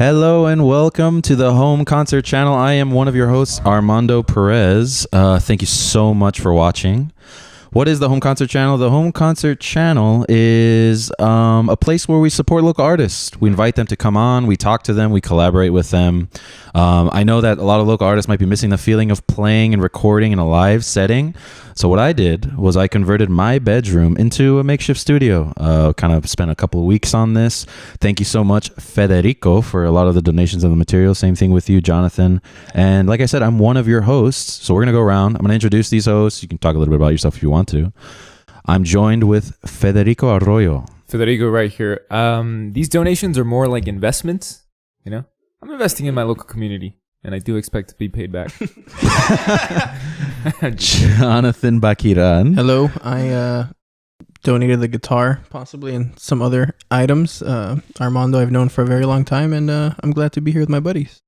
Hello and welcome to the Home Concert Channel. I am one of your hosts, Armando Perez. Thank you so much for watching. What is the Home Concert Channel? The Home Concert Channel is a place where we support local artists. We invite them to come on. We talk to them. We collaborate with them. I know that a lot of local artists might be missing the feeling of playing and recording in a live setting. So what I did was I converted my bedroom into a makeshift studio. Kind of spent a couple of weeks on this. Thank you so much, Federico, for a lot of the donations of the material. Same thing with you, Jonathan. And like I said, I'm one of your hosts. So we're going to go around. I'm going to introduce these hosts. You can talk a little bit about yourself if you want to. I'm joined with Federico Arroyo. Federico right here. These donations are more like investments, you know? I'm investing in my local community, and I do expect to be paid back. Jonathan Bakiran. Hello. I donated the guitar, possibly, and some other items. Armando I've known for a very long time, and I'm glad to be here with my buddies.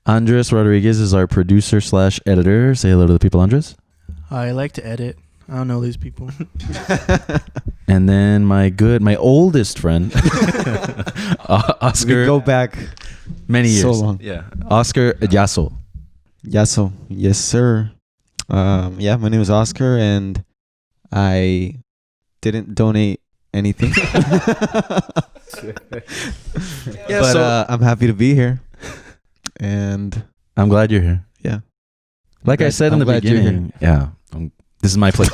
Andres Rodriguez is our producer / editor. Say hello to the people, Andres. I like to edit. I don't know these people. And then my oldest friend, Oscar. We go back many years. so long. Yeah. Oscar Yasso. Yasso. Yes, sir. My name is Oscar, and I didn't donate anything. But I'm happy to be here. And I'm glad you're here. Yeah. Like I said in the beginning, this is my place.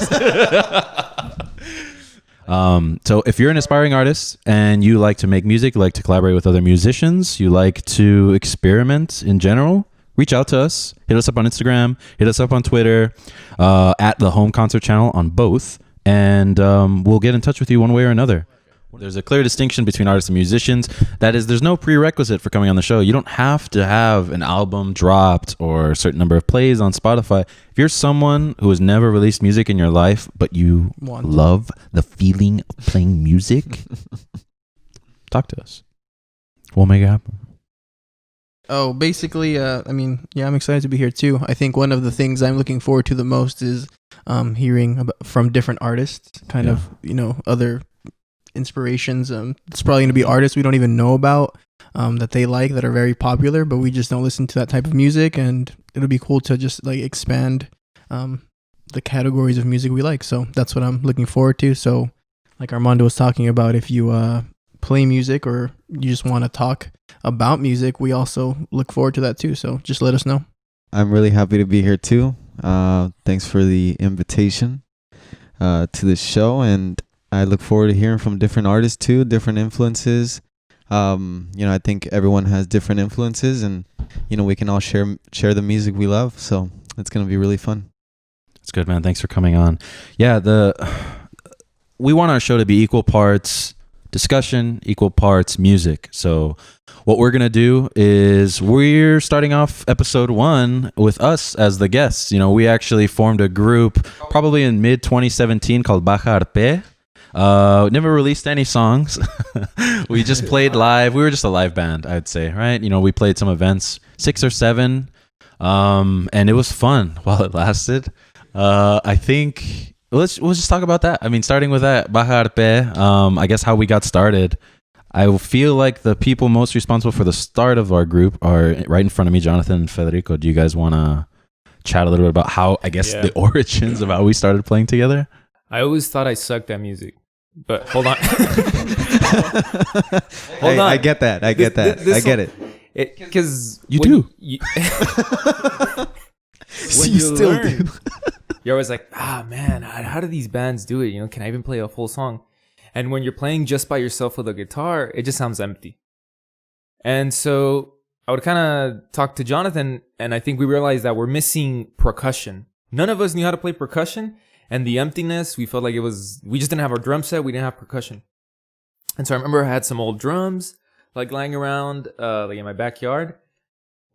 So if you're an aspiring artist and you like to make music, you like to collaborate with other musicians, you like to experiment in general, reach out to us. Hit us up on Instagram. Hit us up on Twitter, at the Home Concert Channel on both. And we'll get in touch with you one way or another. There's a clear distinction between artists and musicians. That is, there's no prerequisite for coming on the show. You don't have to have an album dropped or a certain number of plays on Spotify. If you're someone who has never released music in your life, but you love the feeling of playing music, talk to us. We'll make it happen. Oh, basically, I'm excited to be here too. I think one of the things I'm looking forward to the most is hearing from different artists, other inspirations. It's probably going to be artists we don't even know about that they like, that are very popular, but we just don't listen to that type of music, and it'll be cool to just like expand the categories of music we like. So that's what I'm looking forward to. So like Armando was talking about, if you play music or you just want to talk about music, we also look forward to that too. So just let us know. I'm really happy to be here too. Thanks for the invitation to this show, and I look forward to hearing from different artists too, different influences. I think everyone has different influences, and we can all share the music we love. So it's gonna be really fun. That's good, man. Thanks for coming on. Yeah, we want our show to be equal parts discussion, equal parts music. So what we're gonna do is we're starting off episode 1 with us as the guests. We actually formed a group probably in mid 2017 called Baja Arpé. Never released any songs. We just played live. We were just a live band, I'd say, right? We played some events, 6 or 7, and it was fun while it lasted. I think we'll just talk about that. I mean, starting with that, Baja Arpé, I guess how we got started. I feel like the people most responsible for the start of our group are right in front of me, Jonathan and Federico. Do you guys want to chat a little bit about how, I guess, the origins of how we started playing together? I always thought I sucked at music, but hold on. Hold on. I get that. I get it. Because you do. When you still do. You're always like, man, how do these bands do it? Can I even play a full song? And when you're playing just by yourself with a guitar, it just sounds empty. And so I would kind of talk to Jonathan, and I think we realized that we're missing percussion. None of us knew how to play percussion, and the emptiness, we felt like we just didn't have our drum set, we didn't have percussion. And so I remember I had some old drums, like lying around, like in my backyard.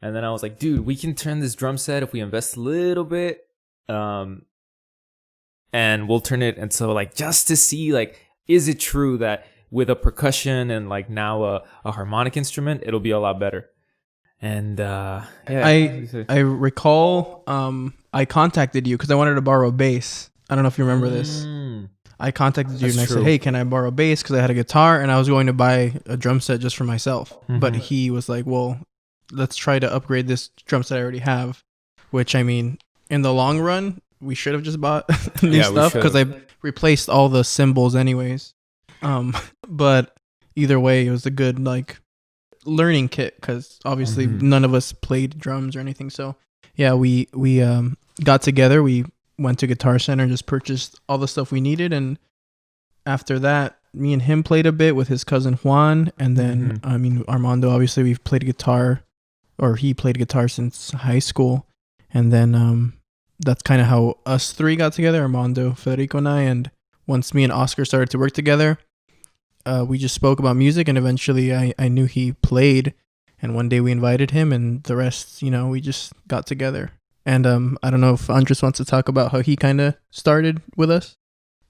And then I was like, dude, we can turn this drum set if we invest a little bit. And we'll turn it. And so like, just to see, like, is it true that with a percussion and like now a harmonic instrument, it'll be a lot better? And I recall I contacted you because I wanted to borrow a bass. I don't know if you remember this. I contacted you That's and I true. said, hey, can I borrow a bass? Because I had a guitar and I was going to buy a drum set just for myself. But Mhm. he was like, well, let's try to upgrade this drum set I already have. Which, I mean, in the long run, we should have just bought new Yeah, we stuff because I replaced all the cymbals anyways. But either way, it was a good like learning kit because obviously Mhm. none of us played drums or anything. So yeah, we got together. We went to Guitar Center and just purchased all the stuff we needed. And after that, me and him played a bit with his cousin Juan. And then, I mean, Armando, obviously we've played guitar, or he played guitar since high school. And then that's kind of how us three got together, Armando, Federico, and I. And once me and Oscar started to work together, we just spoke about music. And eventually I knew he played. And one day we invited him, and the rest, you know, we just got together. And I don't know if Andres wants to talk about how he kind of started with us.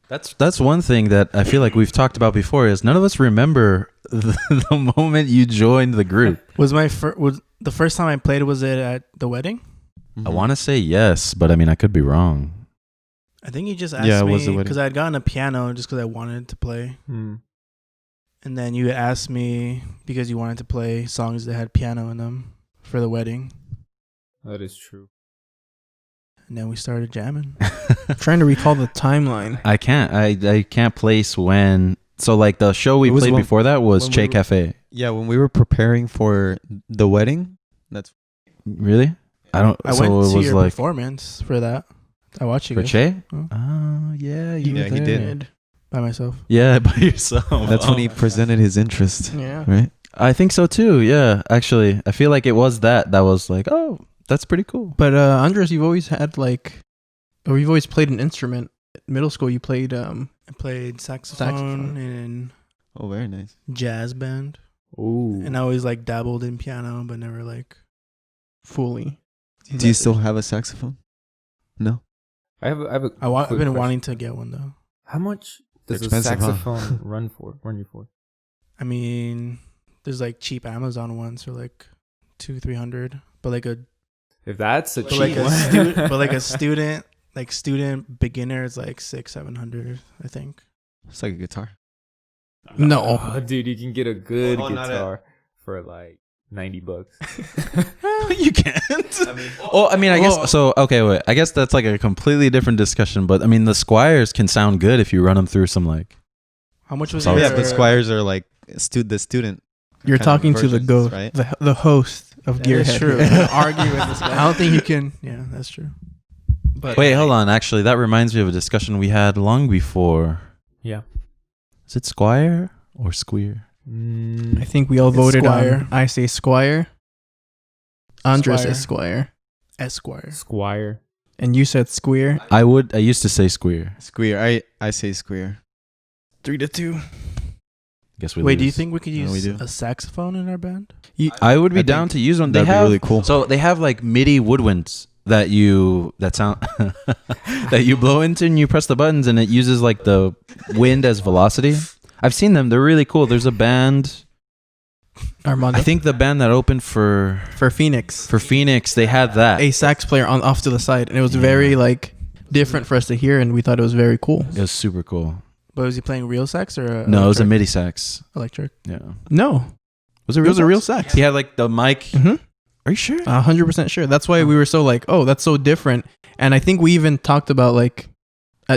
That's one thing that I feel like we've talked about before is none of us remember the moment you joined the group. Was the first time I played, was it at the wedding? I want to say yes, but I mean I could be wrong. I think you just asked Yeah, it was the me wedding. because I had gotten a piano just because I wanted to play. Mm. And then you asked me because you wanted to play songs that had piano in them for the wedding. That is true. And then we started jamming. I'm trying to recall the timeline. I can't place when. So like the show we It was played when- before that was when Che we were- Cafe. Yeah, when we were preparing for the wedding, that's Really? I don't. I so went it to was your like performance for that. I watched you for guys Che. Oh. Oh yeah, you Yeah, were he there. did. by myself. Yeah, by yourself. that's when he presented his interest, Yeah. right? I think so too. Yeah, actually, I feel like it was that was like, oh, that's pretty cool. But Andres, you've always had like, or you've always played an instrument. In middle school, you played I played saxophone in Oh, very nice. jazz band. Ooh. And I always like dabbled in piano, but never like. fully. Do you still have a saxophone? No. I have a I've quick been question. wanting to get one though. How much does a Expensive, huh? saxophone run you for? I mean, there's like cheap Amazon ones for like $200-300, but like a If that's a but cheap like a one. student, but like a student beginner is like $600-700, I think. It's like a guitar. No. Oh, dude, you can get a good Oh, not guitar for like $90. You can't. I guess so. Okay, wait. I guess that's like a completely different discussion. But I mean, the Squires can sound good if you run them through some like. How much was So- your? Yeah, but Squires are like the student. You're kind of talking to the versions, ghost, right? the host of That is Gearhead. true. here. Argue with this guy. I don't think you can. Yeah, that's true. But Wait, hold on. Actually, that reminds me of a discussion we had long before. Yeah. Is it Squire or Squeer? I think we all It's voted Squire. on. I say Squire. Andres Squire. says Squire, Esquire. Squire. and you said Squeer. I used to say Squeer. Squeer. I say Squeer. 3-2. Guess we. Wait, do you lose. think we could No, we use do. a saxophone in our band? I would be I down think to use one. They that'd be have really cool. So they have like MIDI woodwinds that sound that you blow into and you press the buttons and it uses like the wind as velocity. I've seen them. They're really cool. There's a band. Armando. I think the band that opened for Phoenix, Phoenix, they had that. a sax player on off to the side, and it was Yeah. very like different for us to hear, and we thought it was very cool. It was super cool. But was he playing real sax or No, it was a electric? MIDI sax. Electric. Yeah. No, Was it it real? was a real sax. He had like the mic. Mm-hmm. Are you sure? 100% sure. That's why we were so like, oh, that's so different. And I think we even talked about like,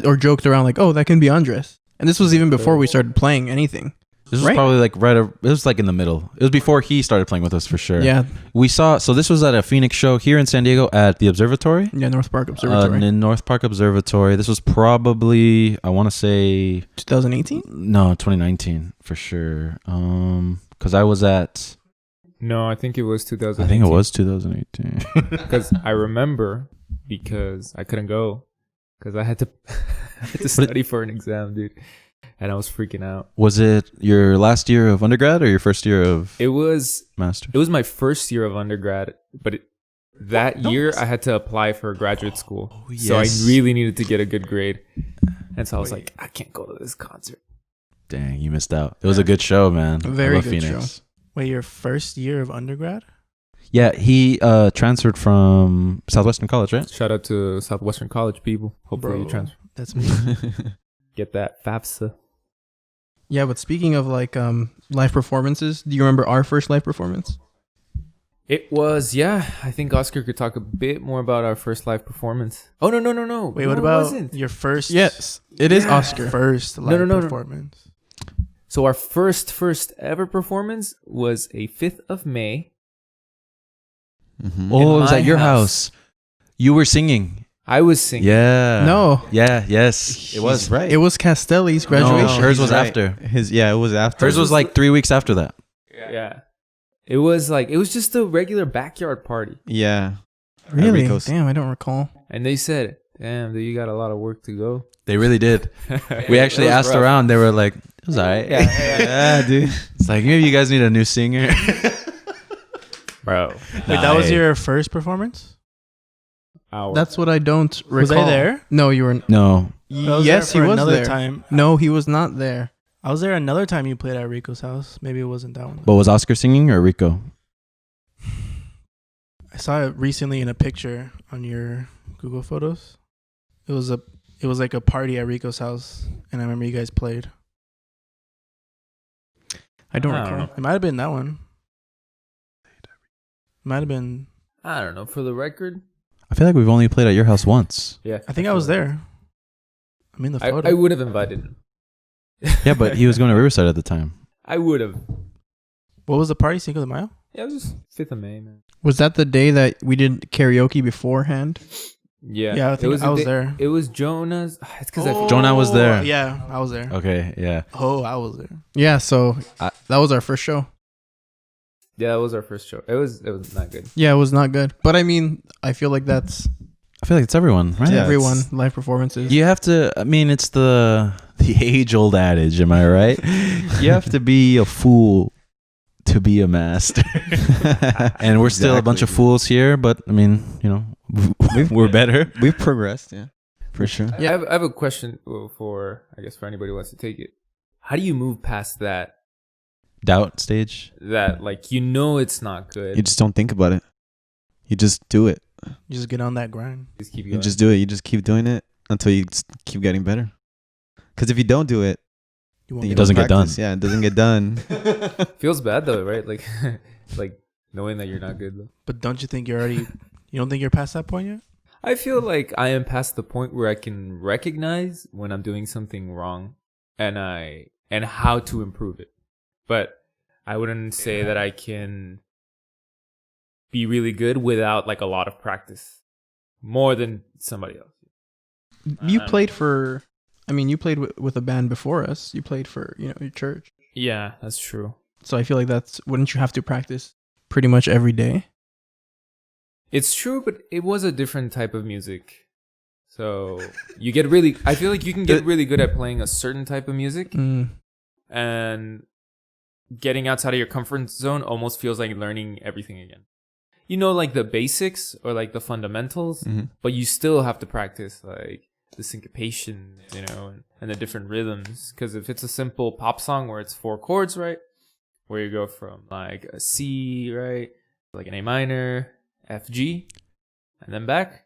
or joked around like, oh, that can be Andres. And this was even before we started playing anything. This was Right. probably like it was like in the middle. It was before he started playing with us for sure. Yeah, We saw, so this was at a Phoenix show here in San Diego at the Observatory. yeah, North Park Observatory, In North Park Observatory. This was probably, I want to say, 2018. no, 2019 for sure. Because I was at, No, I think it was 2018. I think it was 2018. Because I remember because I couldn't go because I had to study for an exam, dude. And I was freaking out. Was it your last year of undergrad or your first year of It was master's? my first year of undergrad, but that year I had to apply for graduate school. So I yes. really needed to get a good grade. And so I was like, I can't go to this concert. Dang, you missed out. It was a good show, man. Very I love good Phoenix. Wait, your first year of undergrad? Yeah, he transferred from Southwestern College, right? Shout out to Southwestern College people. Hopefully Bro. you transfer. That's me. get that FAFSA. Yeah, but speaking of like live performances, do you remember our first live performance? It was, yeah. I think Oscar could talk a bit more about our first live performance. Oh, no. Wait, No, what it about wasn't. your first? Yes, it is Yeah. Oscar. First live No. performance. So our first ever performance was a 5th of May. Mhm. Oh, it was my at your house. house. You were singing. I was singing. Yeah. No. Yeah. Yes. It was. He's right. It was Castelli's No, graduation. hers he's was right. after. It was after. Hers was like 3 weeks after that. Yeah. It was just a regular backyard party. Yeah. Really? Rico's. Damn, I don't recall. And they said, damn, dude, you got a lot of work to go. They really did. We actually It was asked rough. around. They were like, it was all right. Yeah, dude. It's like, maybe you guys need a new singer. Bro. Wait, that was your first performance? That's what I don't recall. Was I there? No, you were. No. I was Yes, he there for was another there. time. No, he was not there. I was there another time you played at Rico's house. Maybe it wasn't that one. But was Oscar singing or Rico? I saw it recently in a picture on your Google Photos. It was like a party at Rico's house, and I remember you guys played. I don't I don't recall. know. It might have been that one. Might have been. I don't know. For the record, I feel like we've only played at your house once. yeah. I think I was there. I'm in the photo. I would have invited him. Yeah, but he was going to Riverside at the time. I would have. What was the party? Cinco de Mayo? Yeah, it was just 5th of May, man. Was that the day that we did karaoke beforehand? Yeah. Yeah, I think the I was day- there. It was Jonah's. It's because Jonah was there. Yeah, I was there. Okay, yeah. Oh, I was there. Yeah, so that was our first show. Yeah, that was our first show. It was not good. Yeah, it was not good. But I mean, I feel like that's I feel like it's everyone, right? Yeah, everyone, it's- live performances. You have to, I mean, it's the age-old adage, am I right? You have to be a fool to be a master. And we're still a bunch of Exactly. fools here, but I mean, you know, we're better. We've progressed, yeah, for sure. I have a question for, I guess, for anybody who wants to take it. How do you move past that, Doubt stage. like, you know it's not good? You just don't think about it. You just do it. You just get on that grind. just keep You going. just do it. You just keep doing it until you keep getting better. Because if you don't do it, You won't then you It don't doesn't get done. practice. Yeah, it doesn't get done. Feels bad though, right? Like, like knowing that you're not good though. But don't you think you're already? You don't think you're past that point yet? I feel like I am past the point where I can recognize when I'm doing something wrong and how to improve it. But I wouldn't say that I can be really good without like a lot of practice. More than somebody else. You played for, I mean, you played with a band before us. You played for, your church. Yeah, that's true. So I feel like wouldn't you have to practice pretty much every day? It's true, but it was a different type of music. So I feel like you can get really good at playing a certain type of music, and getting outside of your comfort zone almost feels like learning everything again. You know, like the basics or like the fundamentals, but you still have to practice like the syncopation, and the different rhythms. Because if it's a simple pop song where it's 4 chords, right, where you go from like a C, right, like an A minor, F, G, and then back,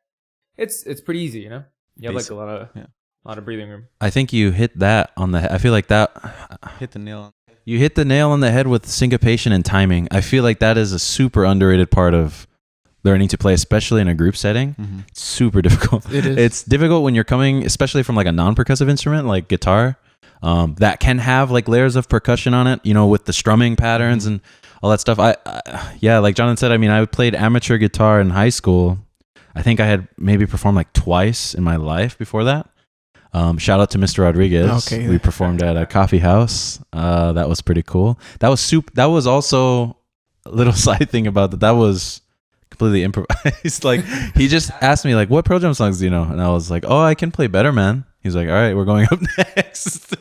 it's pretty easy, You have like Basic. a lot of breathing room. I think you hit that on the head. I feel like that Hit the nail. you hit the nail on the head with syncopation and timing. I feel like that is a super underrated part of learning to play, especially in a group setting. It's super difficult. It is. It's difficult when you're coming, especially from like a non-percussive instrument like guitar, that can have like layers of percussion on it, with the strumming patterns and all that stuff. Yeah, like Jonathan said, I mean, I played amateur guitar in high school. I think I had maybe performed like twice in my life before that. Shout out to Mr. Rodriguez. Okay. We performed at a coffee house. That was pretty cool. That was also a little side thing about that. That was completely improvised. Like he just asked me like, what Pearl Jam songs do you know? And I was like, oh, I can play Better Man. He's like, all right, we're going up next.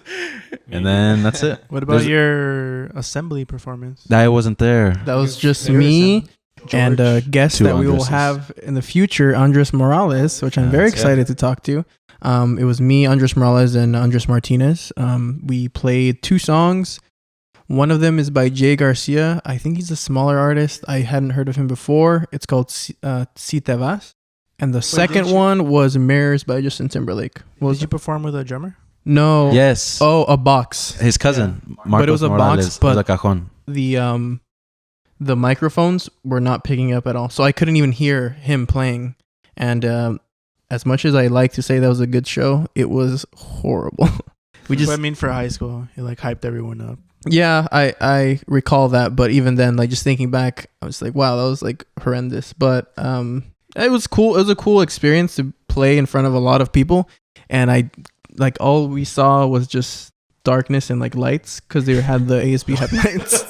And then that's it. What about your assembly performance? I wasn't there. That was just There is me and a George. guest Two that we will Andreses. have in the future, Andres Morales, which I'm very That's excited to talk to. It was me, Andres Morales, and Andres Martinez. We played 2 songs. One of them is by Jay Garcia. I think he's a smaller artist. I hadn't heard of him before. It's called Si Te Vas. And the second did you- one was Mirrors by Justin Timberlake. What was Did you perform with a drummer? No. Yes. Oh, a box. His cousin, Marcos But it was a Morales. box, but it was a cajon. The microphones were not picking up at all, so I couldn't even hear him playing. And as much as I like to say that was a good show, it was horrible. But I mean, for high school, it like hyped everyone up. Yeah, I recall that, but even then, like just thinking back, I was like, wow, that was like horrendous. But it was cool. It was a cool experience to play in front of a lot of people, and I like all we saw was just darkness and like lights because they had the ASB headlights.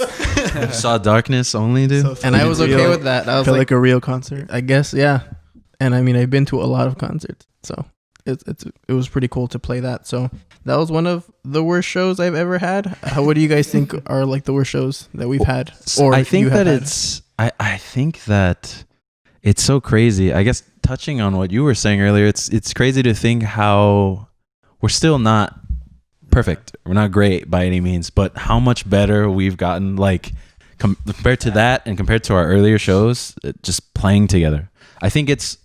You saw darkness only, dude. And I was okay with that. I was Felt like like a real concert. I guess, yeah. And I mean, I've been to a lot of concerts, so it was pretty cool to play that. So that was one of the worst shows I've ever had. What do you guys think are like the worst shows that we've had? Or I think you have that had? it's I think that it's so crazy. I guess touching on what you were saying earlier, it's crazy to think how we're still not perfect. We're not great by any means, but how much better we've gotten, like compared to that and compared to our earlier shows, just playing together. I think it's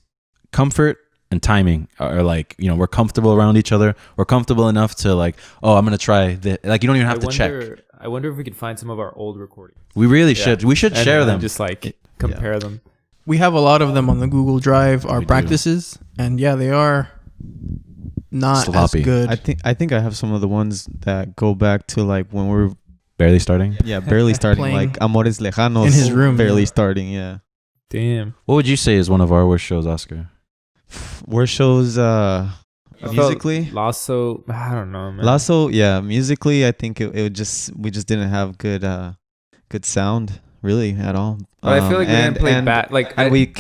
comfort and timing are like, you know, we're comfortable around each other. We're comfortable enough to like, oh, I'm going to try this. Like, you don't even have to check. I wonder if we could find some of our old recordings. We really should. We should share them. Just like compare them. We have a lot of them on the Google Drive, our We do. practices, and yeah, they are not Sloppy. as good. I think I have some of the ones that go back to like when we were Barely starting. barely starting, Playing like Amores Lejanos in his room, barely yeah. starting. Yeah, Damn. What would you say is one of our worst shows, Oscar? worst shows musically. Lasso, I don't know, man. Lasso, yeah, musically, I think we just didn't have good sound really at all. But I feel like we didn't play bad. Like and we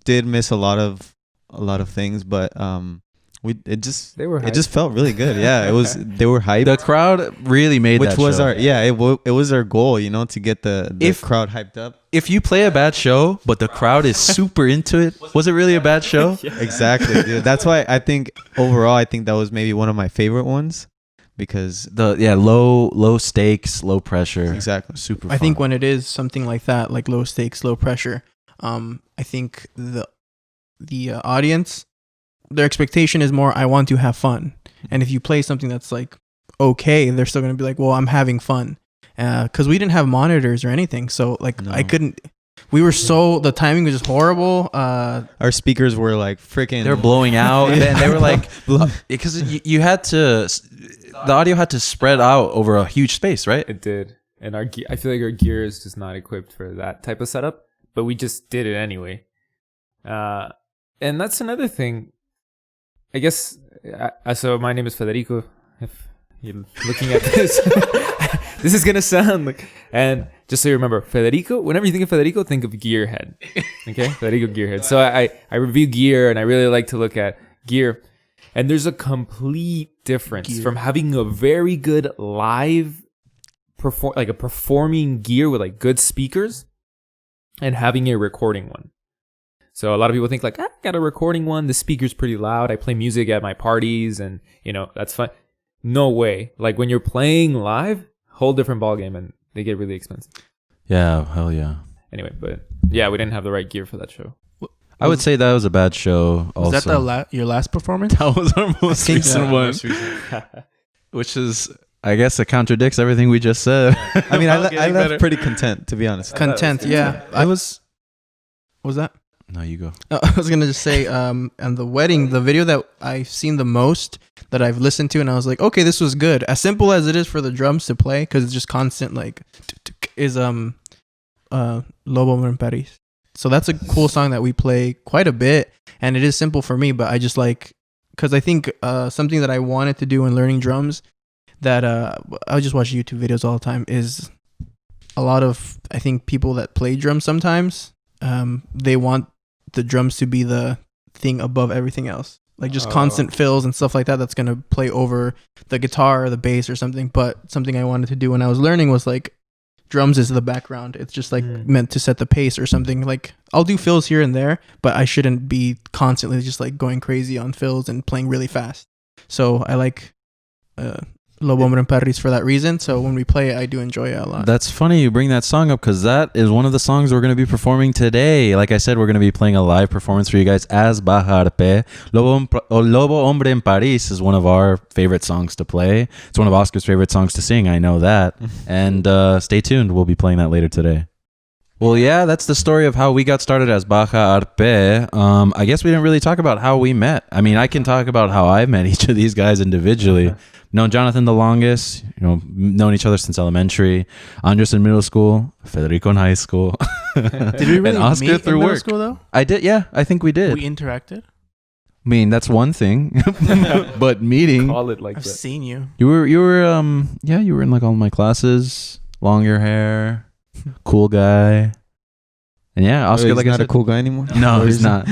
did miss a lot of things, but it just felt really good. Yeah, it was. They were hyped. The crowd really made Which that was show. it was our goal, you know, to get the crowd hyped up. If you play a bad show, but the crowd is super into it, was it really a bad show? Exactly, dude. That's why I think overall, I think that was maybe one of my favorite ones because Low stakes, low pressure. exactly. Super fun. I think when it is something like that, like low stakes, low pressure, I think the audience, their expectation is more, I want to have fun. And if you play something that's like okay, they're still going to be like, well, I'm having fun. Because we didn't have monitors or anything. So like No. I couldn't, the timing was just horrible. Our speakers were like freaking. they were blowing out. And they were like, because you had to, the audio had to spread out over a huge space, right? It did. And I feel like our gear is just not equipped for that type of setup, but we just did it anyway. And that's another thing. I guess, so my name is Federico. If you're looking at this, this is going to sound like, and just so you remember, Federico, whenever you think of Federico, think of Gearhead. Okay? Federico Gearhead. So I review gear and I really like to look at gear. And there's a complete difference from having a very good live like a performing gear with like good speakers and having a recording one. So a lot of people think like, I got a recording one. The speaker's pretty loud. I play music at my parties and, you know, that's fun. No way. Like when you're playing live, whole different ballgame and they get really expensive. Yeah, hell yeah. Anyway, but yeah, we didn't have the right gear for that show. I would say that was a bad show also. Was that your last performance? That was our most recent one. Which is, I guess, it contradicts everything we just said. I mean, I left pretty content, to be honest. Content, yeah. I was... What was that? No, you go. I was going to just say, and the wedding, the video that I've seen the most that I've listened to, and I was like, okay, this was good. As simple as it is for the drums to play, because it's just constant, like, is Lobo-hombre in Paris. So that's a cool song that we play quite a bit, and it is simple for me, but I just like, because I think something that I wanted to do in learning drums that I just watch YouTube videos all the time is a lot of, I think, people that play drums sometimes, they want the drums to be the thing above everything else, like just constant fills and stuff like that that's going to play over the guitar or the bass or something. But something I wanted to do when I was learning was like drums is the background. It's just like meant to set the pace or something. Like I'll do fills here and there, but I shouldn't be constantly just like going crazy on fills and playing really fast. So I like Lobo-hombre in Paris for that reason. So when we play it, I do enjoy it a lot. That's funny you bring that song up because that is one of the songs we're going to be performing today. Like I said, we're going to be playing a live performance for you guys as Baja Arpé. Lobo-hombre in Paris is one of our favorite songs to play. It's one of Oscar's favorite songs to sing. I know that. And stay tuned. We'll be playing that later today. Well, yeah, that's the story of how we got started as Baja Arpé. I guess we didn't really talk about how we met. I mean, I can talk about how I've met each of these guys individually. Known Jonathan the longest, known each other since elementary. Andres in middle school, Federico in high school. Did we really and Oscar meet through in middle work. school though? I did, yeah. I think we did. We interacted. I mean, that's one thing. But meeting. Call it like I've that. seen you. You were you were in like all my classes, longer hair, cool guy. And yeah, Oscar He's like I not said, a cool guy anymore. No, Or he's is he? not.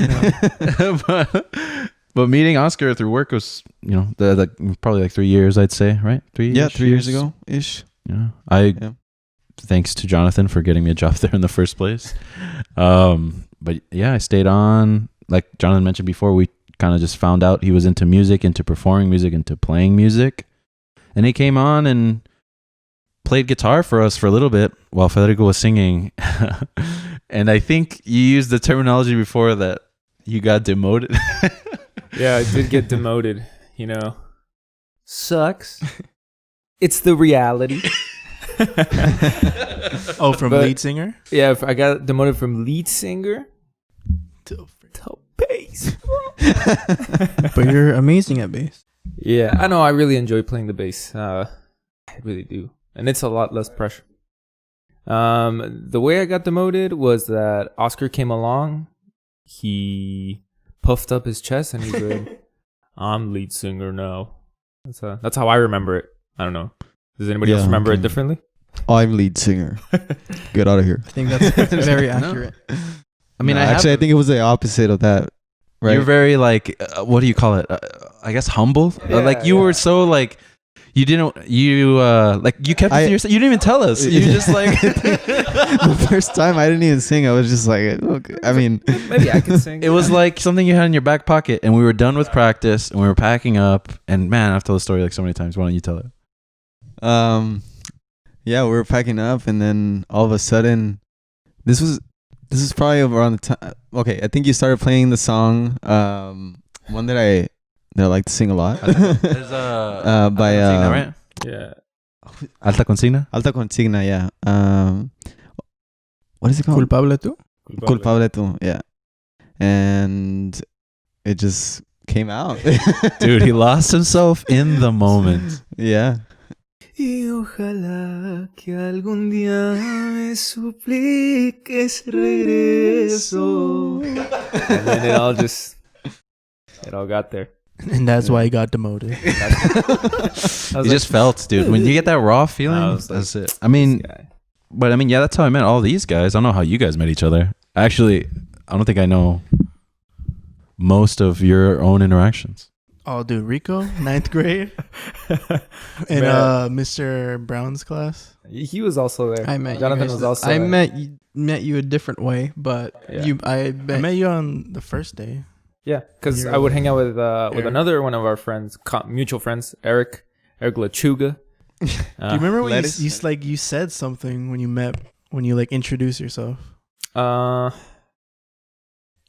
but meeting Oscar through work was, the probably like 3 years, I'd say, right? 3 years. Yeah, 3 years ago ish. Yeah. Thanks to Jonathan for getting me a job there in the first place. But yeah, I stayed on. Like Jonathan mentioned before, we kind of just found out he was into music, into performing music, into playing music. And he came on and played guitar for us for a little bit while Federico was singing. And I think you used the terminology before that you got demoted. Yeah, I did get demoted, Sucks. It's the reality. Oh, from But- lead singer Yeah, I got demoted from lead singer to to bass. But you're amazing at bass. Yeah, I know. I really enjoy playing the bass. I really do. And it's a lot less pressure. The way I got demoted was that Oscar came along. He puffed up his chest and he said, "I'm lead singer now." That's how I remember it. I don't know. Does anybody else Yeah, remember it okay. differently? I'm lead singer. Get out of here. I think that's very accurate. I mean, No, I actually, I think it was the opposite of that. Right? You're very like, what do you call it? I guess humble. Like you were so like, you kept it to yourself. You didn't even tell us. You just like The first time I didn't even sing. I was just like, okay. I mean, Maybe I can sing. it was like something you had in your back pocket, and we were done with practice, and we were packing up. And man, I've told the story like so many times. Why don't you tell it? yeah, we were packing up, and then all of a sudden, this is probably around the time. Okay, I think you started playing the song, one that I like to sing a lot. There's by right? Yeah. Alta Consigna. Alta Consigna, yeah. What is it called? Culpable tú? Culpable tú, yeah. And it just came out. Dude, he lost himself in the moment. Yeah. Y ojalá que algún día me supliques regreso. And then it all got there. and that's why he got demoted. You just felt, dude. When you get that raw feeling, I was that's it. I mean, yeah, that's how I met all these guys. I don't know how you guys met each other. Actually, I don't think I know most of your own interactions. Oh, dude, Rico, 9th grade, in Mr. Brown's class. He was also there. I met Jonathan you guys. was also I there. met you a different way, but Yeah. I met you on the first day. Yeah, because You're I would hang out with Eric. another one of our friends, mutual friends, Eric Lachuga. Do you remember when Lettuce? you said something when you like introduced yourself? You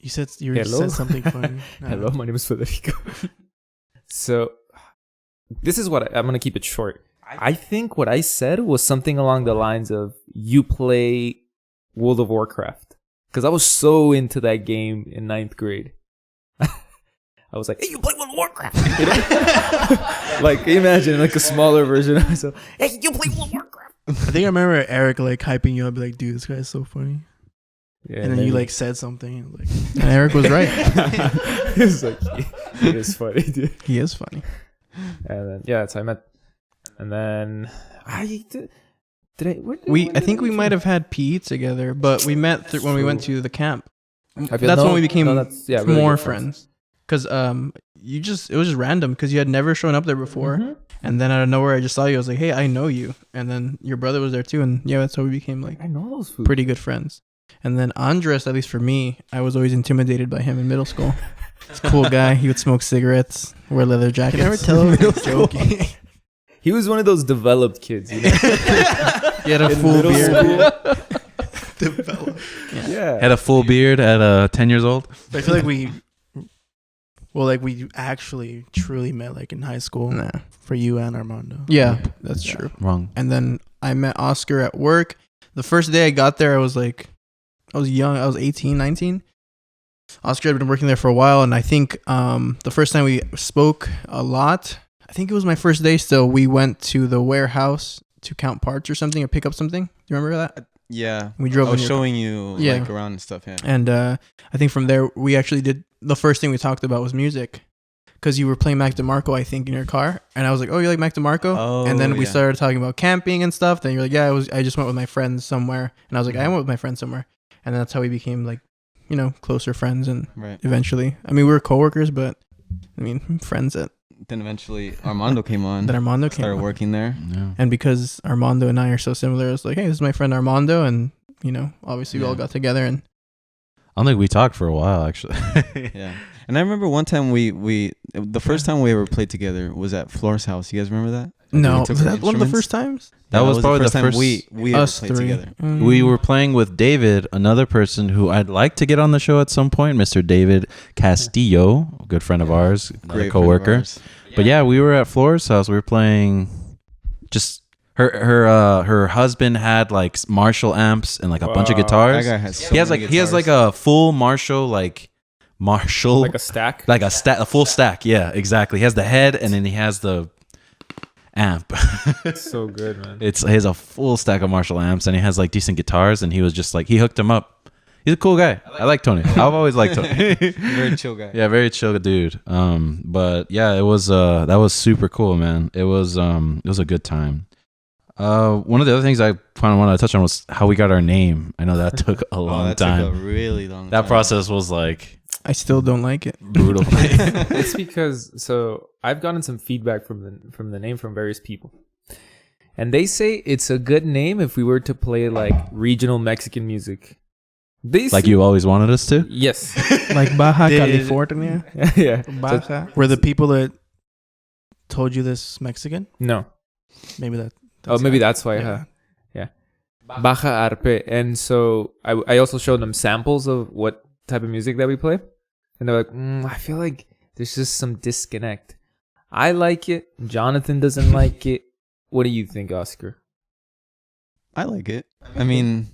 said Hello? said something funny. Hello, my name is Federico. So, this is what I'm going to keep it short. I think what I said was something along the lines of, you play World of Warcraft. Because I was so into that game in 9th grade. I was like, hey, you play World of Warcraft. You know? Like, imagine like a smaller version of myself. Hey, you play World of Warcraft. I think I remember Eric like hyping you up, like, dude, this guy's so funny. Yeah, And then you like said something like, and Eric was right. He was like, he is funny, dude. He is funny. And then, yeah, so I met. And then, I think we might have had PE together, but we met when we went to the camp. I feel- That's no, when we became no, that's- yeah, really more good friends. Because it was just random because you had never shown up there before, Mhm. and then out of nowhere I just saw you. I was like, hey, I know you, and then your brother was there too, and yeah, that's how we became like I know those foods. pretty good friends. And then Andres, at least for me, I was always intimidated by him in middle school. He's a cool guy. He would smoke cigarettes, wear leather jackets. can never tell if you're joking. He was one of those developed kids. You know? He had a In full middle beard. school. Yeah. Had a full beard at 10 years old. I feel like we actually truly met like in high school Nah. for you and Armando. Yeah, that's true. Wrong. And then I met Oscar at work. The first day I got there, I was young. I was 18, 19. Oscar had been working there for a while. And I think the first time we spoke a lot, I think it was my first day still, we went to the warehouse to count parts or something or pick up something. Do you remember that? Yeah. We drove I was in your showing you Yeah. like around and stuff. Yeah. And I think from there, we actually did, the first thing we talked about was music. Because you were playing Mac DeMarco, I think, in your car. And I was like, oh, you like Mac DeMarco? Oh, and then we yeah. started talking about camping and stuff. Then you're like, yeah, I just went with my friends somewhere. And I was like, I went with my friends somewhere. And that's how we became like, closer friends. And Right. eventually, I mean, we were coworkers, but I mean, friends that Then eventually Armando came on. Armando came Started on. working there. Yeah. And because Armando and I are so similar, I was like, hey, this is my friend Armando. And, obviously we all Yeah. got together and I don't think we talked for a while, actually. Yeah. And I remember one time the first time we ever played together was at Floor's house. You guys remember that? no, We took was our that one of the instruments. first times? That was probably the time first- we ever Us played three. together. We were playing with David, another person who I'd like to get on the show at some point, Mr. David Castillo, a good friend of ours, another Great friend of coworker. ours. But yeah, we were at Flora's house. We were playing. Just her husband had like Marshall amps and like a bunch of Wow. guitars. That guy has. He has like a full Marshall Like a stack. a full stack. Yeah, exactly. He has the head and then he has the amp. So good, man. He has a full stack of Marshall amps and he has like decent guitars and he was just like he hooked him up. He's a cool guy. I like Tony. I've always liked Tony. Very chill guy. Yeah, very chill dude. But yeah, it was that was super cool, man. It was a good time. One of the other things I kind of wanted to touch on was how we got our name. I know that took a long that time. took a really long time. That process was like I still don't like it. brutal. It's because I've gotten some feedback from the name from various people, and they say it's a good name if we were to play like regional Mexican music. Like you always wanted us to? Yes. Like Baja Did- California. Yeah. Baja. Were the people that told you this Mexican? No. Maybe that. Maybe that's why. Huh? Yeah. Baja Arpé. And so I also showed them samples of what type of music that we play. And they're like, I feel like there's just some disconnect. I like it. Jonathan doesn't like it. What do you think, Oscar? I like it. I mean,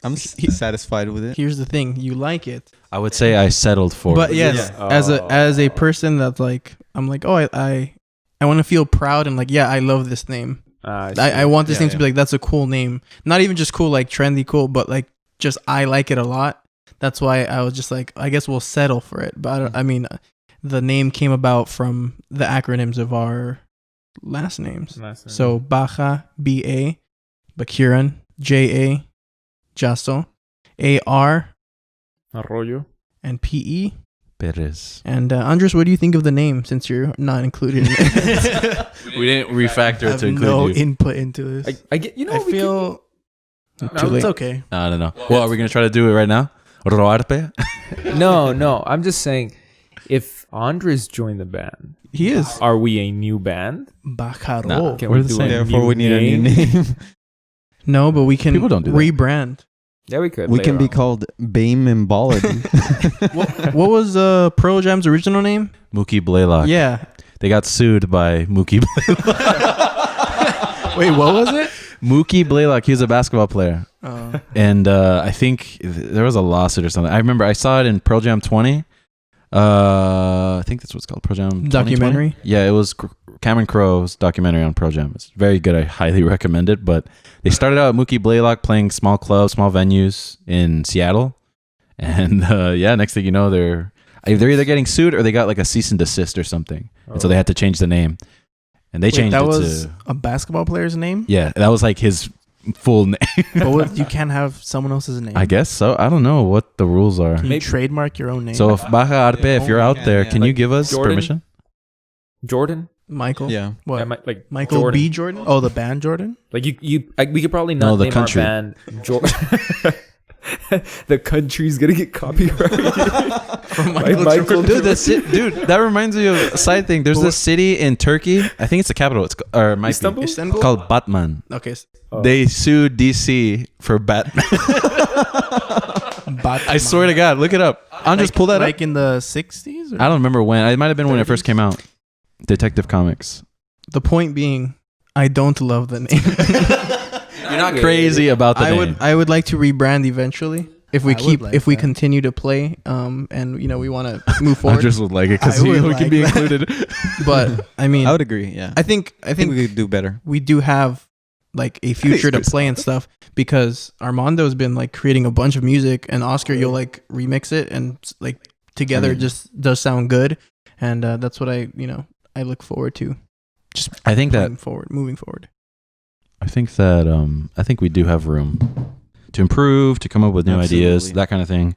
I'm satisfied with it. Here's the thing, you like it. I would say I settled for But it. yes, Yeah. as a person that's like, I'm like, oh, I want to feel proud and like, yeah, I love this name. I want this Yeah, name to be like, that's a cool name. Not even just cool, like trendy cool, but like just I like it a lot. That's why I was just like, I guess we'll settle for it. But I mean, the name came about from the acronyms of our last names. So Baja, B-A, Bakuran, J-A, Jaso, A-R, Arroyo. and P-E. Perez. And Andres, what do you think of the name since you're not included in it? We didn't refactor I it have to include no you. input into this. I get, I feel Too no, late. it's okay. I don't know. Well, are we gonna try to do it right now? Roarpe? No. I'm just saying, if Andres joined the band, He is. are we a new band? Bajaro. Nah. Can We're we the do same. a Therefore, new we need a new name? name. No, but we can People don't do that. rebrand. Yeah, we could. We later can be on. called Bame and Ballad. What was Pearl Jam's original name? Mookie Blaylock. Yeah. They got sued by Mookie Blaylock. Wait, what was it? Mookie Blaylock, he was a basketball player. Oh. And I think there was a lawsuit or something. I remember I saw it in Pearl Jam 20. I think that's what it's called, Pearl Jam 2020? Documentary? Yeah, it was Cameron Crowe's documentary on Pearl Jam. It's very good. I highly recommend it. But they started out with Mookie Blaylock playing small clubs, small venues in Seattle. And next thing you know, they're either getting sued or they got like a cease and desist or something. And so they had to change the name. And they changed that it was to... a basketball player's name? Yeah, that was like his full name. But what, you can't have someone else's name. I guess so. I don't know what the rules are. Can you Maybe- trademark your own name? So if Baja Arpe, if you're out there, can you give us Jordan? permission? Jordan. Michael? yeah. what? Yeah, like Michael Jordan. B. Jordan? Oh, the band Jordan? Like we could probably No, not the name country. our band Jordan. The country's gonna get copyrighted. From By Michael Dude, that reminds me of a side thing. There's this city in Turkey. I think it's the capital. Or it might Istanbul? be. Istanbul? Called Batman. Okay. Oh. They sued DC for Batman. Batman. I swear to God, look it up. Andres, pull that like up. in the 60s? Or? I don't remember when. It might have been when it first came out. Detective Comics. The point being, I don't love the name. You're not crazy about the name. I would like to rebrand eventually. If we I would keep, like if we that. continue to play, and we want to move forward. Andres would like it because I he would can be like that. included. But I mean, I would agree. Yeah. I think we could do better. we do have like a future to pretty play and stuff because Armando's been like creating a bunch of music, and Oscar, you'll like remix it and like together I mean- just does sound good, and that's what I look forward to. Just I think that moving forward. I think we do have room to improve, to come up with new ideas, Absolutely. that kind of thing.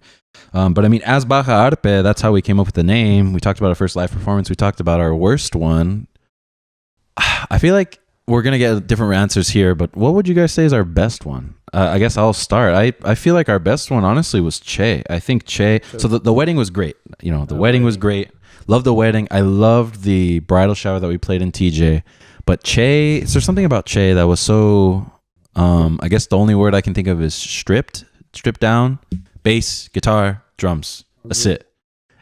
But I mean, as Baja Arpé, that's how we came up with the name. We talked about our first live performance. We talked about our worst one. I feel like we're gonna get different answers here, but what would you guys say is our best one? I guess I'll start. I feel like our best one, honestly, was Che. I think Che. So the wedding was great. The wedding was great. Loved the wedding. I loved the bridal shower that we played in TJ. But Che, is there something about Che that was so? I guess the only word I can think of is stripped down, bass, guitar, drums. That's it.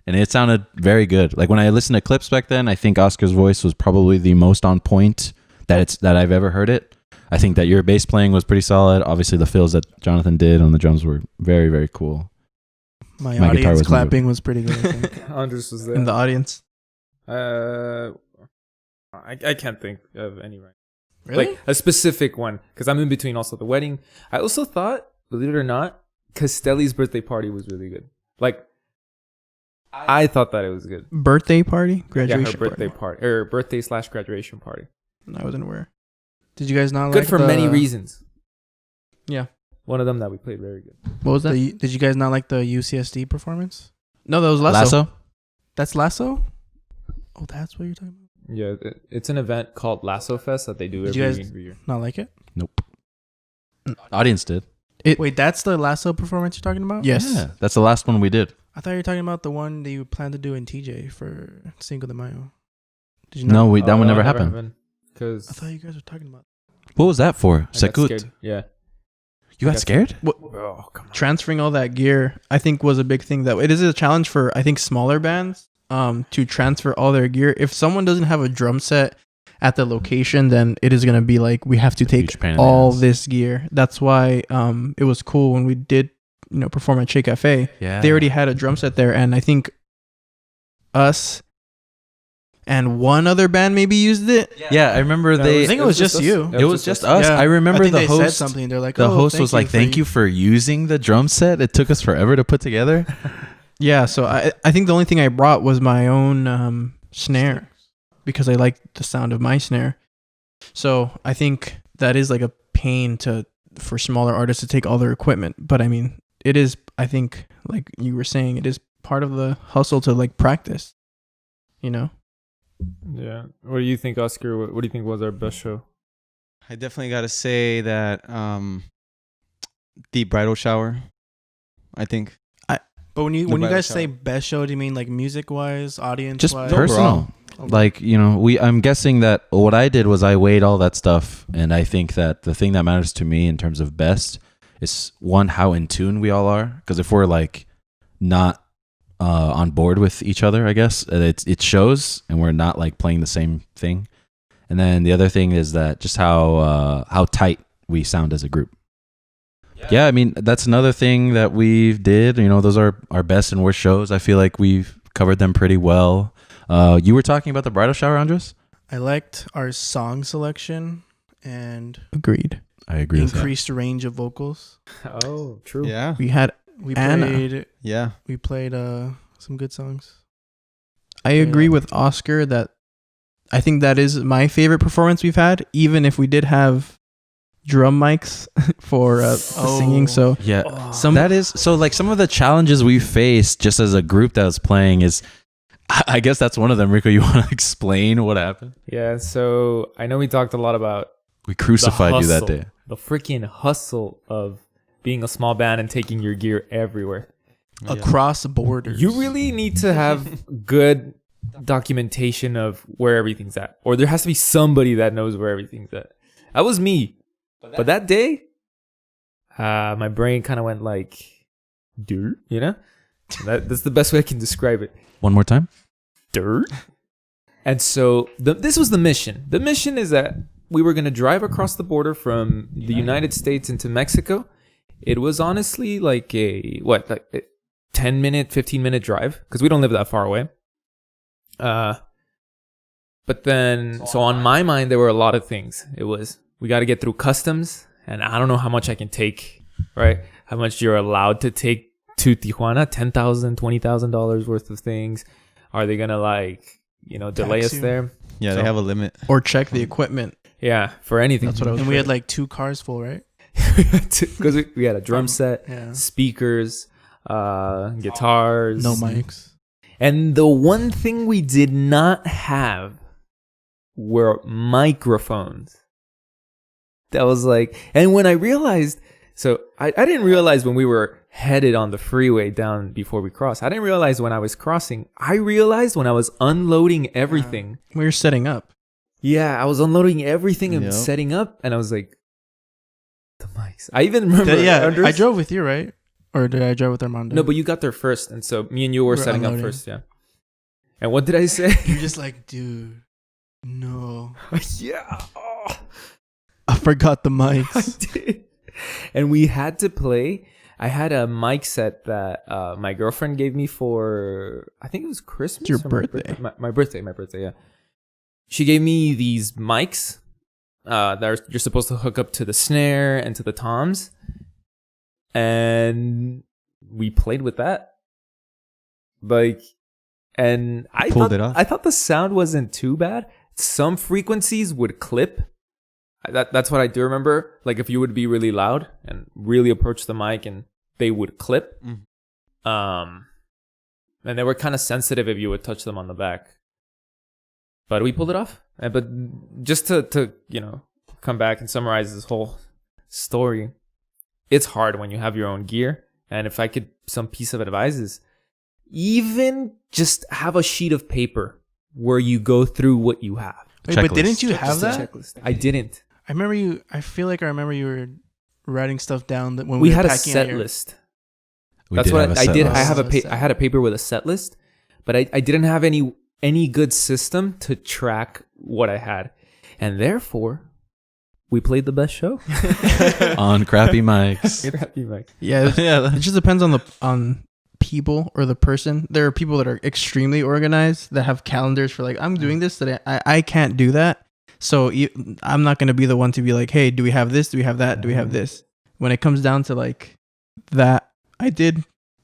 And it sounded very good. Like when I listened to clips back then, I think Oscar's voice was probably the most on point that I've ever heard it. I think that your bass playing was pretty solid. Obviously, the fills that Jonathan did on the drums were very, very cool. My guitar audience wasn't clapping was pretty good, I think. Andres was there. In the audience. I can't think of any right. Really? Like a specific one because I'm in between also the wedding. I also thought, believe it or not, Castelli's birthday party was really good. Like I thought that it was good. Birthday party? Graduation her birthday party or birthday/graduation party. I wasn't aware. Did you guys not Good like for many reasons. Yeah. One of them that we played very good. What was that? Did you guys not like the UCSD performance? No, that was Lasso. That's Lasso? Oh, that's what you're talking about? Yeah, it's an event called Lasso Fest that they do Did you guys- every year. Not like it? Nope. Audience did. Wait, that's the Lasso performance you're talking about? Yes. Yeah, that's the last one we did. I thought you were talking about the one that you planned to do in TJ for Cinco de Mayo. Did you No, not? that one never happened. Because I thought you guys were talking about. What was that for? Sekut. Yeah. You got scared? Oh, come on. Transferring all that gear, I think, was a big thing. That it is a challenge for, I think, smaller bands to transfer all their gear. If someone doesn't have a drum set at the location, then it is going to be like we have to take Huge pain in the all ass. this gear. That's why it was cool when we did perform at Che Cafe. Yeah. They already had a drum set there, and I think us and one other band maybe used it. Yeah, I remember I they. think it was just you. It was just us. Yeah, I remember think the they host. said something. They're like, The "Oh, host was like, "Thank you for using the drum set. It took us forever to put together." Yeah, so I think the only thing I brought was my own snare because I like the sound of my snare. So I think that is like a pain for smaller artists to take all their equipment. But I mean, it is, I think, like you were saying, it is part of the hustle to like practice, Yeah. What do you think, Oscar? What do you think was our best show? I definitely got to say that the bridal shower, I think. But when you bridal guys shower. say best show, do you mean like music wise, audience Just wise? personal. Like, I'm guessing that what I did was I weighed all that stuff, and I think that the thing that matters to me in terms of best is one, how in tune we all are. Because if we're like not on board with each other, I guess it shows, and we're not like playing the same thing. And then the other thing is that just how tight we sound as a group. Yeah, I mean, that's another thing that we did. Those are our best and worst shows. I feel like we've covered them pretty well. You were talking about the bridal shower, Andres? I liked our song selection and agreed. I agree with that. increased range of vocals. Oh, true. Yeah. We had, We Anna. played Yeah. we played some good songs. I agree with Oscar that I think that is my favorite performance we've had, even if we did have drum mics for the singing. So Yeah. some That is so like some of the challenges we faced just as a group that was playing is I guess that's one of them. Rico, you want to explain what happened? Yeah. So I know we talked a lot about We crucified you that hustle, day. the freaking hustle of being a small band and taking your gear everywhere. Across borders. You really need to have good documentation of where everything's at. Or there has to be somebody that knows where everything's at. That was me. But that day, my brain kind of went like, dirt, you know? That's the best way I can describe it. One more time. Dirt. And so this was the mission. The mission is that we were going to drive across the border from the United States into Mexico. It was honestly like a 10-minute, 15-minute drive because we don't live that far away. But then, so on my mind, there were a lot of things. It was, we got to get through customs, and I don't know how much I can take, right? How much you're allowed to take to Tijuana, $10,000, $20,000 worth of things. Are they going to delay us there? Yeah, So- they have a limit. Or check the equipment. Yeah, for anything. That's what I was And we had afraid. like 2 cars full, right? Because we had a drum set, Yeah. speakers, guitars. No mics. And the one thing we did not have were microphones. That was like, and when I realized, so I didn't realize when we were headed on the freeway down before we crossed. I didn't realize when I was crossing. I realized when I was unloading everything. We were setting up. Yeah, I was unloading everything and Yep. setting up, and I was like, the mics. I even remember. I drove with you, right? Or did I drive with Armando? No, but you got there first, and so me and you were We're setting unloading. up first, yeah. And what did I say? You're just like, dude, no. Yeah, I forgot the I mics. did. And we had to play. I had a mic set that my girlfriend gave me for, I think it was Christmas. Your or birthday. My birthday, yeah. She gave me these mics you're supposed to hook up to the snare and to the toms. And we played with that. And I Pulled it off. I thought the sound wasn't too bad. Some frequencies would clip. That's what I do remember. Like if you would be really loud and really approach the mic and they would clip. And they were kind of sensitive if you would touch them on the back. But we pulled it off. But just to come back and summarize this whole story, it's hard when you have your own gear. And if I could, some piece of advice is even just have a sheet of paper where you go through what you have. Wait, but Checklist. didn't you Just have a that? checklist. I didn't. I remember you. I feel like I remember you were writing stuff down that when We were had a packing set at your- list. We That's did what have a I set did. list. I have Set. I had a paper with a set list, but I didn't have any good system to track what I had, and therefore we played the best show. On crappy mics. Yeah, Yeah. it just depends on people or the person. There are people that are extremely organized that have calendars for like, I'm doing this today. I can't do that. So I'm not going to be the one to be like, hey, do we have this? Do we have that? Do we have this? When it comes down to like that, I did,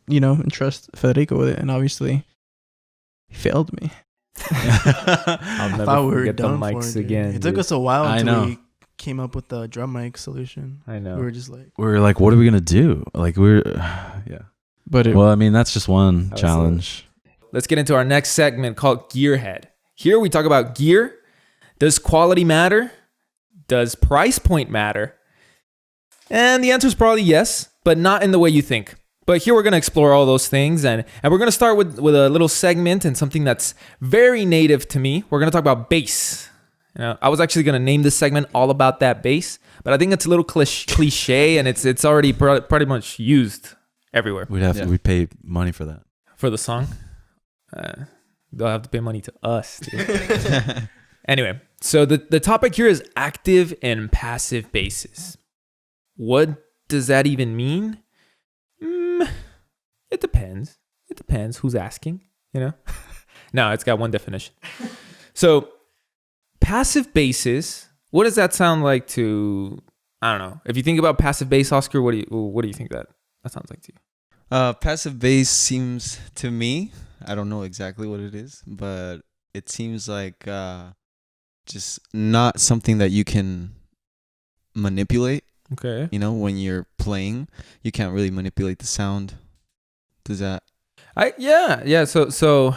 entrust Federico with it. And obviously he failed me. I'll I never thought we were forget the done for mics it, dude. again. It took dude. us a while I until know. we came up with the drum mic solution. I know. We were just like, We were like, what are we gonna do? Like yeah. But Well, I mean, that's just one That was challenge. Let's get into our next segment called Gearhead. Here we talk about gear. Does quality matter? Does price point matter? And the answer is probably yes, but not in the way you think. But here we're going to explore all those things, and we're going to start with a little segment and something that's very native to me. We're going to talk about bass. I was actually going to name this segment All About That Bass, but I think it's a little cliche, and it's already pretty much used everywhere. We pay money for that. For the song, they'll have to pay money to us. Dude. Anyway, so the topic here is active and passive basses. What does that even mean? It depends. It depends who's asking, No, it's got one definition. So passive basses, what does that sound like to, I don't know. If you think about passive bass, Oscar, what do you think that sounds like to you? Passive bass seems to me, I don't know exactly what it is, but it seems like just not something that you can manipulate. Okay. When you're playing, you can't really manipulate the sound. Does that? Yeah. So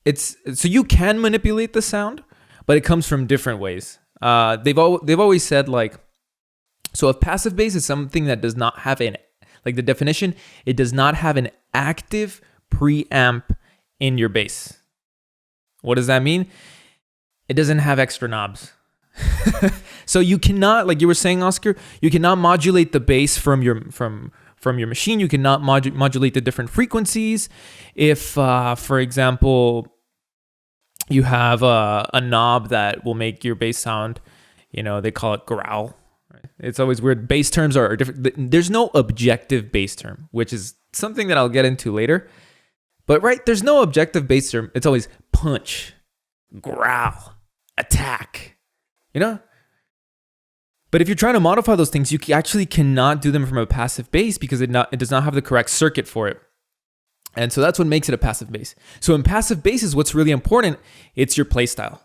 you can manipulate the sound, but it comes from different ways. They've always said like, So a passive bass is something that does not have like the definition, it does not have an active preamp in your bass. What does that mean? It doesn't have extra knobs. So you cannot, like you were saying, Oscar, you cannot modulate the bass from your machine. You cannot modulate the different frequencies. If, for example, you have a knob that will make your bass sound, they call it growl. Right? It's always weird. Bass terms are different. There's no objective bass term, which is something that I'll get into later. But right, there's no objective bass term. It's always punch, growl, attack, But if you're trying to modify those things, you actually cannot do them from a passive bass because it does not have the correct circuit for it. And so that's what makes it a passive bass. So in passive basses, what's really important, it's your play style.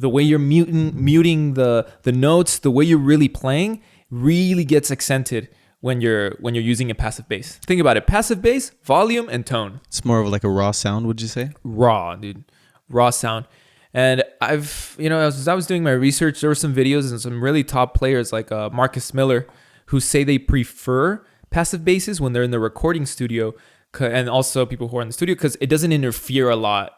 The way you're muting the notes, the way you're really playing really gets accented when you're using a passive bass. Think about it. Passive bass, volume and tone. It's more of like a raw sound, would you say? Raw, dude. Raw sound. And as I was doing my research, there were some videos and some really top players like Marcus Miller who say they prefer passive basses when they're in the recording studio, and also people who are in the studio because it doesn't interfere a lot,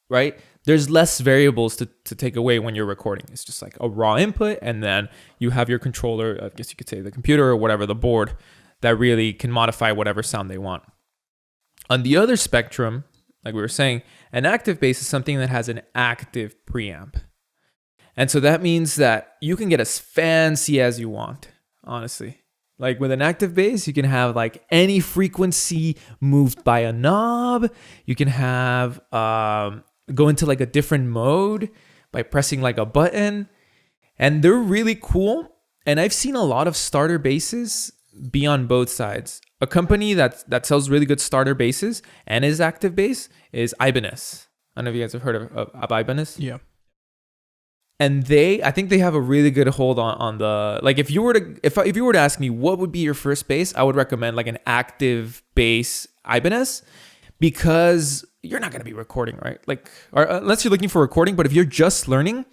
right? There's less variables to take away when you're recording. It's just like a raw input, and then you have your controller, I guess you could say the computer or whatever, the board, that really can modify whatever sound they want. On the other spectrum, like we were saying, an active bass is something that has an active preamp. And so that means that you can get as fancy as you want, honestly. Like with an active bass, you can have like any frequency moved by a knob. You can have go into like a different mode by pressing like a button. And they're really cool. And I've seen a lot of starter basses be on both sides. A company that sells really good starter basses and is active bass is Ibanez. I don't know if you guys have heard of Ibanez. Yeah. And I think they have a really good hold on the, like if you were to ask me what would be your first bass, I would recommend like an active bass Ibanez, because you're not going to be recording, right? Like, or unless you're looking for recording, but if you're just learning,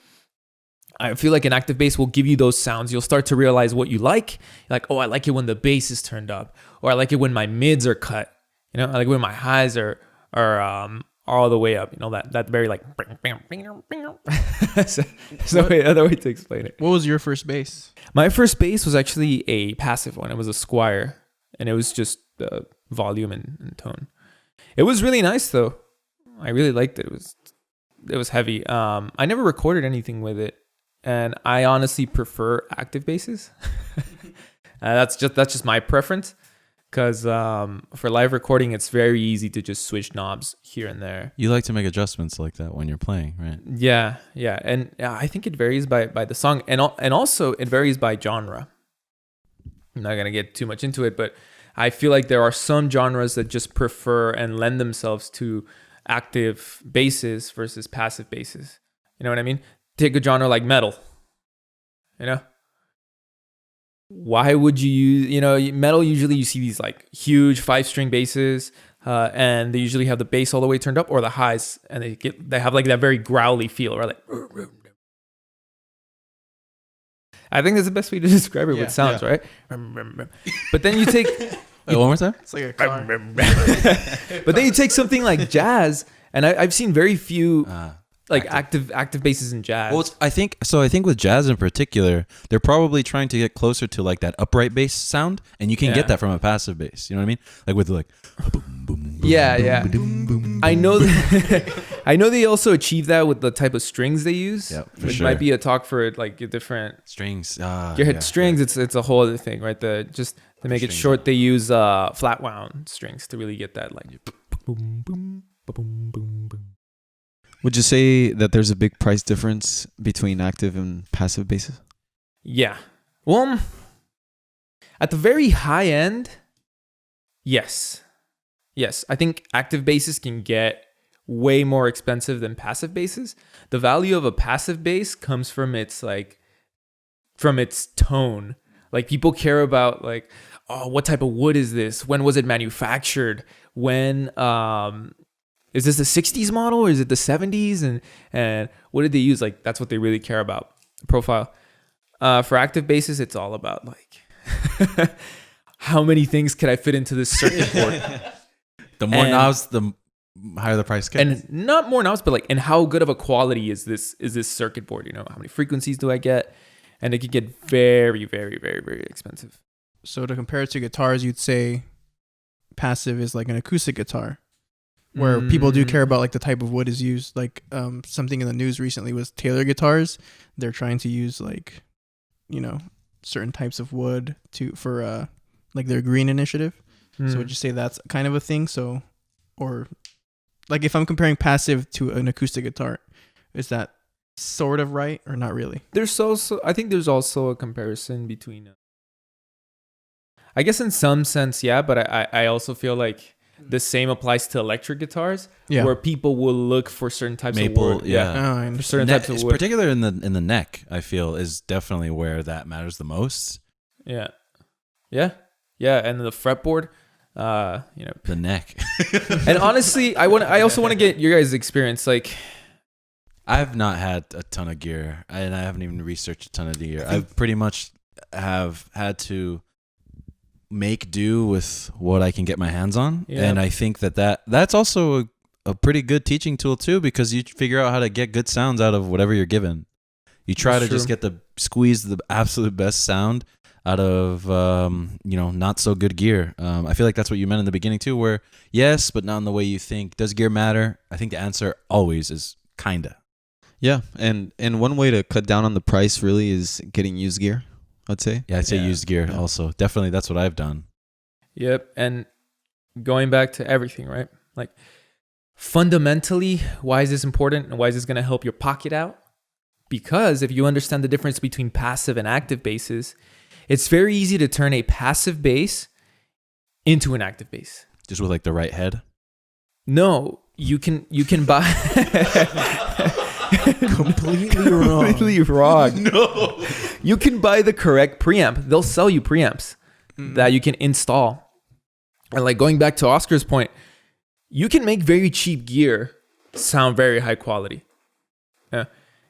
I feel like an active bass will give you those sounds. You'll start to realize what you like. You're like, oh, I like it when the bass is turned up, or I like it when my mids are cut. I like it when my highs are all the way up. That very like. So no other way to explain it. What was your first bass? My first bass was actually a passive one. It was a Squier, and it was just volume and tone. It was really nice though. I really liked it. It was heavy. I never recorded anything with it. And I honestly prefer active basses. That's just my preference, because for live recording, it's very easy to just switch knobs here and there. You like to make adjustments like that when you're playing, right? Yeah, and I think it varies by the song, and also it varies by genre. I'm not gonna get too much into it, but I feel like there are some genres that just prefer and lend themselves to active basses versus passive basses. You know what I mean? Take a genre like metal. Why would you use, metal, usually you see these like huge 5-string basses, and they usually have the bass all the way turned up, or the highs, and they have like that very growly feel, right? Like, I think that's the best way to describe it with sounds, right? But then you take Wait, one more time? It's like a car. But then you take something like jazz, and I've seen very few active basses in jazz. Well, I think with jazz in particular, they're probably trying to get closer to like that upright bass sound, and you can get that from a passive bass. You know what I mean? Like with like boom, boom, yeah. boom, boom, boom, I know I know they also achieve that with the type of strings they use. Yeah, for which sure. might be a talk for like a different strings. Strings. It's a whole other thing, right? Just to make it short, they use flat wound strings to really get that like boom, boom, boom, boom, boom. Would you say that there's a big price difference between active and passive basses? Yeah. Well, at the very high end, yes. I think active basses can get way more expensive than passive basses. The value of a passive bass comes from its tone. Like people care about like, oh, what type of wood is this? When was it manufactured? When is this the 60s model or is it the 70s? And what did they use? Like, that's what they really care about, profile. For active basses, it's all about like how many things could I fit into this circuit board? The more And- knobs, the higher the price gets. And not more knobs, but like, and how good of a quality is this circuit board? You know, how many frequencies do I get? And it could get very, very, very, very expensive. So to compare it to guitars, you'd say passive is like an acoustic guitar, where people do care about like the type of wood is used. Like something in the news recently was Taylor guitars. They're trying to use like, you know, certain types of wood for like their green initiative. So would you say that's kind of a thing? So, or like if I'm comparing passive to an acoustic guitar, is that sort of right or not really? I think there's also a comparison between, I guess in some sense, yeah, but I also feel like the same applies to electric guitars, Yeah. where people will look for certain types Maple, of wood. yeah. Oh, I For understand. certain types of It's wood. particular in the neck, I feel, is definitely where that matters the most. Yeah. And the fretboard, you know. The neck. And honestly, I also want to get your guys' experience. Like, I've not had a ton of gear, and I haven't even researched a ton of gear. I pretty much have had to make do with what I can get my hands on, Yeah. and I think that's also a pretty good teaching tool too, because you figure out how to get good sounds out of whatever you're given. You try That's to just true. squeeze the absolute best sound out of not so good gear. I feel like that's what you meant in the beginning too, where yes, but not in the way you think. Does gear matter? I think the answer always is kinda. Yeah, and one way to cut down on the price really is getting used gear, I'd say. Yeah, I'd say Yeah. used gear Yeah. also. Definitely, that's what I've done. yep. And going back to everything, right? Like, fundamentally, why is this important? And why is this going to help your pocket out? Because if you understand the difference between passive and active basses, it's very easy to turn a passive bass into an active bass. Just with like the right head. No, you can buy Completely wrong. completely wrong. No, you can buy the correct preamp. They'll sell you preamps that you can install. And like going back to Oscar's point, you can make very cheap gear sound very high quality. Yeah,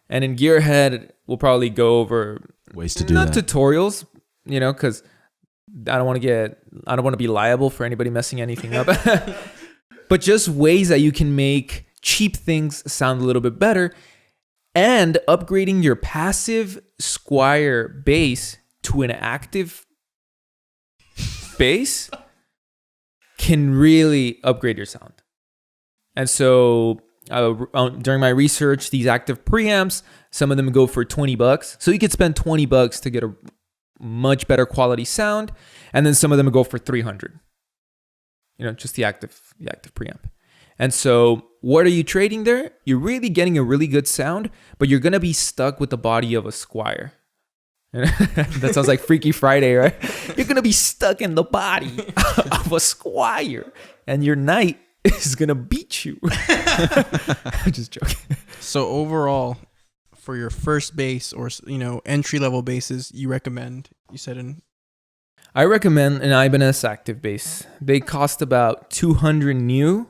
and in Gearhead, we'll probably go over Ways to do not that. tutorials, you know, because I don't want to be liable for anybody messing anything up. But just ways that you can make cheap things sound a little bit better, and upgrading your passive Squire bass to an active bass can really upgrade your sound. And so during my research, these active preamps, some of them go for $20. So you could spend $20 to get a much better quality sound, and then some of them go for $300. You know, just the active preamp. And so what are you trading there? You're really getting a really good sound, but you're going to be stuck with the body of a Squire. That sounds like Freaky Friday, right? You're going to be stuck in the body of a Squire, and your knight is going to beat you. I'm just joking. So overall, for your first bass or, you know, entry level basses, you recommend, you said I recommend an Ibanez active bass. They cost about $200 new,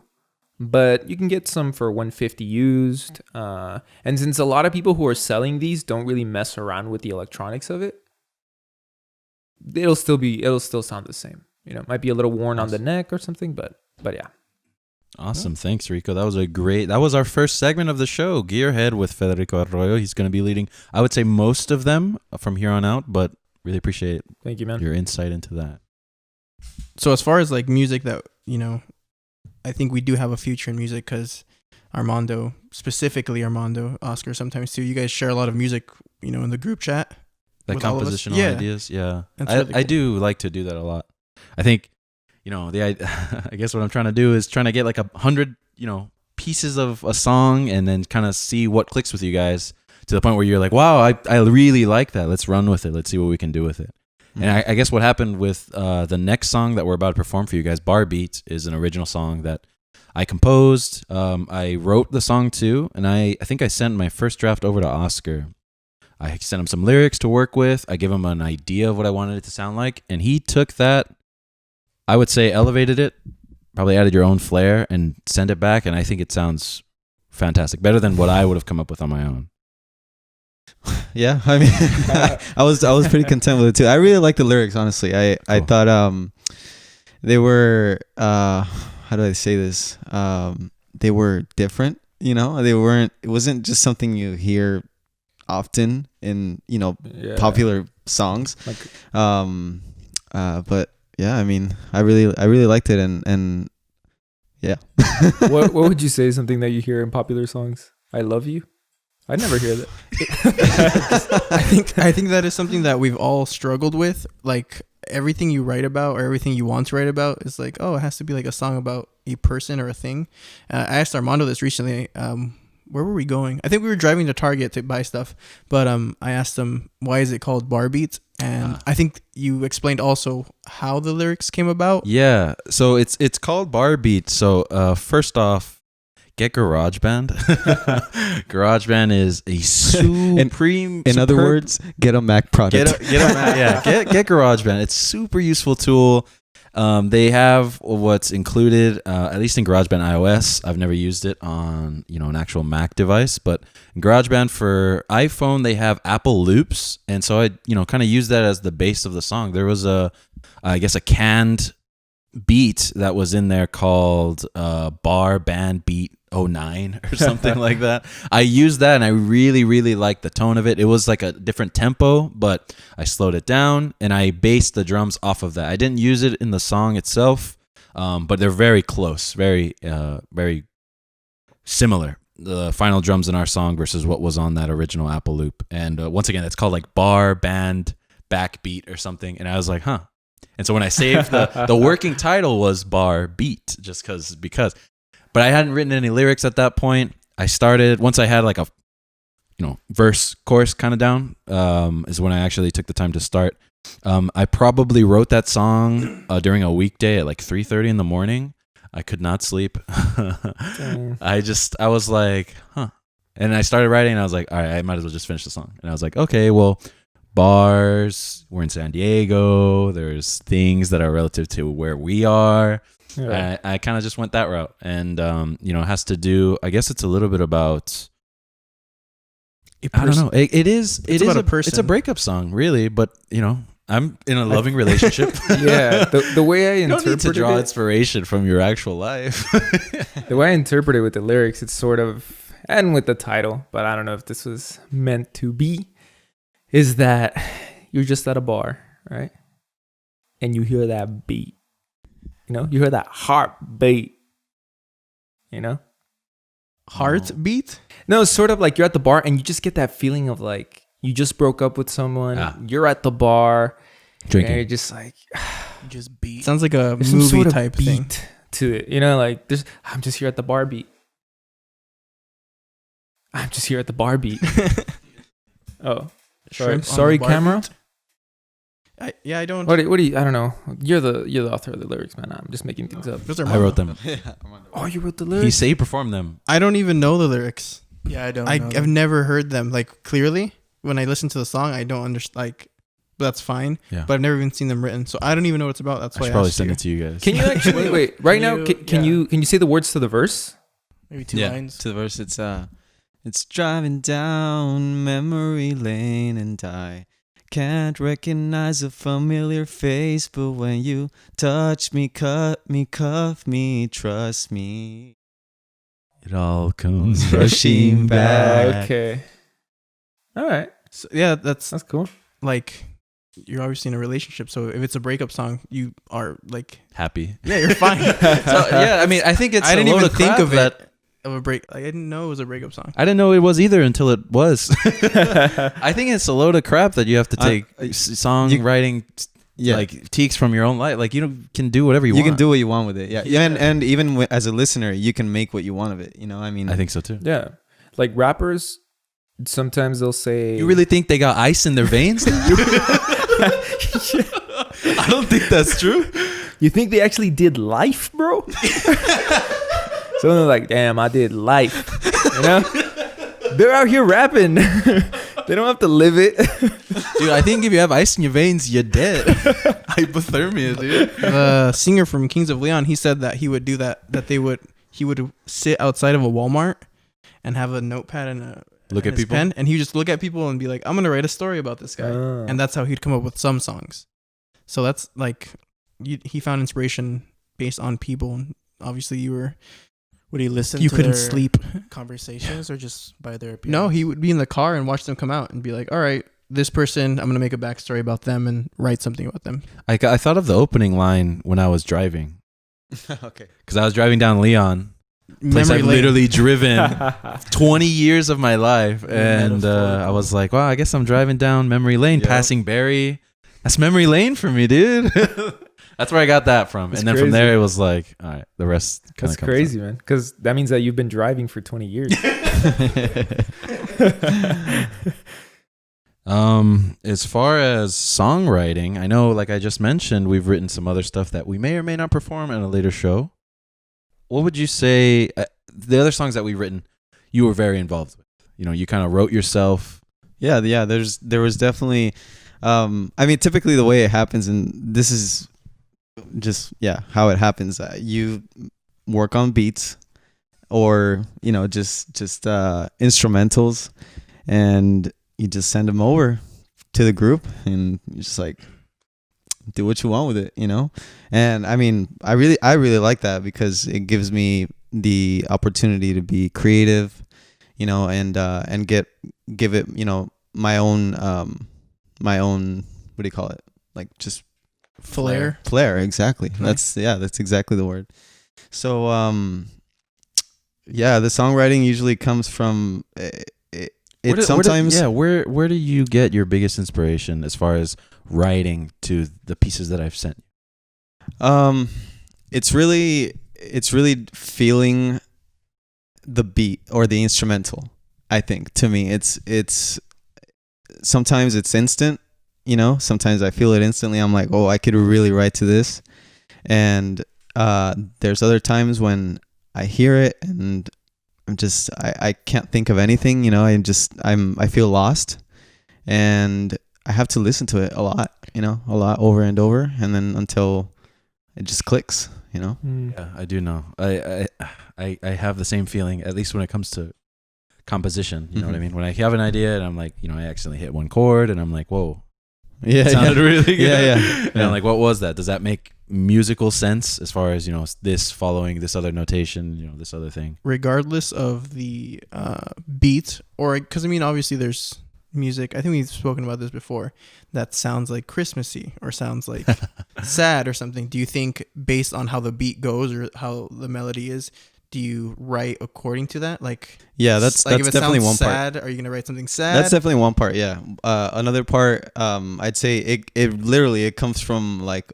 but you can get some for $150 used. And since a lot of people who are selling these don't really mess around with the electronics of it, it'll still sound the same. You know, it might be a little worn on the neck or something, but yeah. Awesome. Thanks, Rico. That was our first segment of the show, Gearhead with Federico Arroyo. He's going to be leading, I would say, most of them from here on out, but really appreciate Thank you, man. your insight into that. So as far as like music that, you know, I think we do have a future in music because specifically Armando, Oscar sometimes too, you guys share a lot of music, you know, in the group chat. Like with all of us? compositional Yeah. ideas. Yeah. That's I really cool. do like to do that a lot. I think, you know, I guess what I'm trying to do is trying to get like 100, you know, pieces of a song and then kind of see what clicks with you guys to the point where you're like, wow, I really like that. Let's run with it. Let's see what we can do with it. Mm-hmm. And I guess what happened with the next song that we're about to perform for you guys, Barbeat, is an original song that I composed. I wrote the song too, and I think I sent my first draft over to Oscar. I sent him some lyrics to work with. I gave him an idea of what I wanted it to sound like, and he took that, I would say elevated it, probably added your own flair, and sent it back, and I think it sounds fantastic. Better than what I would have come up with on my own. yeah. I mean, I was pretty content with it too. I really like the lyrics, honestly. I Cool. thought they were how do I say this? They were different. You know, they weren't. It wasn't just something you hear often in Yeah. popular songs. Like, But yeah, I mean, I really liked it, and yeah. what would you say is something that you hear in popular songs? I love you. I never hear that. I think that is something that we've all struggled with. Like everything you write about or everything you want to write about is like, oh, it has to be like a song about a person or a thing. I asked Armando this recently. Where were we going? I think we were driving to Target to buy stuff, but I asked him, why is it called Barbeat? And I think you explained also how the lyrics came about. Yeah, so it's called Barbeat. So first off, get GarageBand. GarageBand is a supreme. In other words, get a Mac product. Get GarageBand. It's a super useful tool. They have what's included, at least in GarageBand iOS. I've never used it on an actual Mac device, but in GarageBand for iPhone they have Apple Loops, and so I kind of use that as the base of the song. There was a canned beat that was in there called Bar Band Beat 09 or something like that. I used that and I really, really liked the tone of it. It was like a different tempo, but I slowed it down and I based the drums off of that. I didn't use it in the song itself, but they're very close, very, very similar. The final drums in our song versus what was on that original Apple Loop. And once again, it's called like Bar Band Backbeat or something. And I was like, huh. And so when I saved the working title was Bar Beat, just because. But I hadn't written any lyrics at that point. I started once I had like a verse chorus kind of down, is when I actually took the time to start. I probably wrote that song during a weekday at like 3:30 in the morning. I could not sleep. I was like, huh. And I started writing and I was like, all right, I might as well just finish the song. And I was like, okay, well, bars, we're in San Diego. There's things that are relative to where we are. yeah. I kind of just went that route, and it has to do. I guess it's a little bit about. I don't know. It is about a person. It's a breakup song, really, but I'm in a loving relationship. Yeah, the way I You don't need to interpreted draw it, inspiration from your actual life. the way I interpret it with the lyrics, it's sort of, and with the title, but I don't know if this was meant to be, is that you're just at a bar, right? And you hear that beat. You hear that heartbeat. Heartbeat? No, it's sort of like you're at the bar and you just get that feeling of like you just broke up with someone. You're at the bar. Drinking. And you're just like, Just beat. Sounds like a there's some movie sort of type beat thing. to it. I'm just here at the bar beat. I'm just here at the bar beat. Oh, sorry, Shrimp on sorry, the camera. Barbeat? I don't. What do you? I don't know. You're the author of the lyrics, man. I'm just making things up. Those are I wrote mine. them. Oh, you wrote the He lyrics. said he performed them. I don't even know the lyrics. Yeah, I don't know. I've never heard them like clearly. When I listen to the song, I don't understand. Like, that's fine. Yeah. But I've never even seen them written, so I don't even know what it's about. That's I why should I probably asked send you. it to you guys. Can you actually wait? Right Can now, you- can you say the words to the verse? Maybe two lines. To the verse, it's driving down memory lane and I can't recognize a familiar face, but when you touch me, cut me, cuff me, trust me. It all comes rushing back. Okay. All right. So, yeah, that's That's cool. like you're obviously in a relationship. So if it's a breakup song, you are like, Happy. yeah, you're fine. I mean, I think it's. I a didn't load even of think crap of that. it of a break. Like, I didn't know it was a breakup song. I didn't know it was either until it was. I think it's a load of crap that you have to take songwriting, Yeah. like teaks from your own life. Like can do whatever you You want. can do what you want with it. Yeah. And even as a listener, you can make what you want of it. I mean, I think so too. Yeah. Like rappers, sometimes they'll say. You really think they got ice in their veins? I don't think that's true. You think they actually did life, bro? So they're like, damn, I did life. They're out here rapping. They don't have to live it. Dude, I think if you have ice in your veins, you're dead. Hypothermia, dude. The singer from Kings of Leon, he said that he would do that. He would sit outside of a Walmart and have a notepad and Look and at his people. pen, and he would just look at people and be like, I'm gonna write a story about this guy. Ah. And that's how he'd come up with some songs. So that's like he found inspiration based on people. And obviously you listen? couldn't their sleep. conversations or just by their appearance? No, he would be in the car and watch them come out and be like, all right, this person, I'm gonna make a backstory about them and write something about them. I thought of the opening line when I was driving. Okay. Because I was driving down Leon, place Memory I've lane. literally driven 20 years of my life. And Metaphorical. I was like, wow, I guess I'm driving down memory lane, Yep. passing Barry. That's memory lane for me, dude. That's where I got that from. That's and then from crazy. there, it was like, all right, the rest kind That's of comes crazy, man. Because that means that you've been driving for 20 years. As far as songwriting, I know, like I just mentioned, we've written some other stuff that we may or may not perform in a later show. What would you say the other songs that we've written, you were very involved with? You know, you kind of wrote yourself. Yeah. There was definitely, I mean, typically the way it happens, and this is just, how it happens. You work on beats or, just instrumentals, and you just send them over to the group, and you just like do what you want with it, And I mean, I really like that because it gives me the opportunity to be creative, and give it, my own, what do you call it? Like just Flair. Exactly. Nice. That's exactly the word. So, the songwriting usually comes from sometimes. Where do you get your biggest inspiration as far as writing to the pieces that I've sent you? It's really feeling the beat or the instrumental. I think to me, it's sometimes it's instant. Sometimes I feel it instantly. I'm like, oh, I could really write to this. And there's other times when I hear it and I'm just I can't think of anything. I feel lost, and I have to listen to it a lot over and over, and then until it just clicks. Yeah, I do know. I have the same feeling, at least when it comes to composition. You know what I mean? When I have an idea and I'm like, I accidentally hit one chord and I'm like, whoa. Yeah, It sounded really good. Yeah. And I'm like, what was that? Does that make musical sense as far as, this following this other notation, this other thing? Regardless of the beat, or because I mean, obviously there's music. I think we've spoken about this before. That sounds like Christmassy or sounds like sad or something. Do you think, based on how the beat goes or how the melody is, do you write according to that? Like, that's like if it definitely sounds one part. sad, are you gonna write something sad? That's definitely one part. Yeah. Another part, I'd say it comes from like,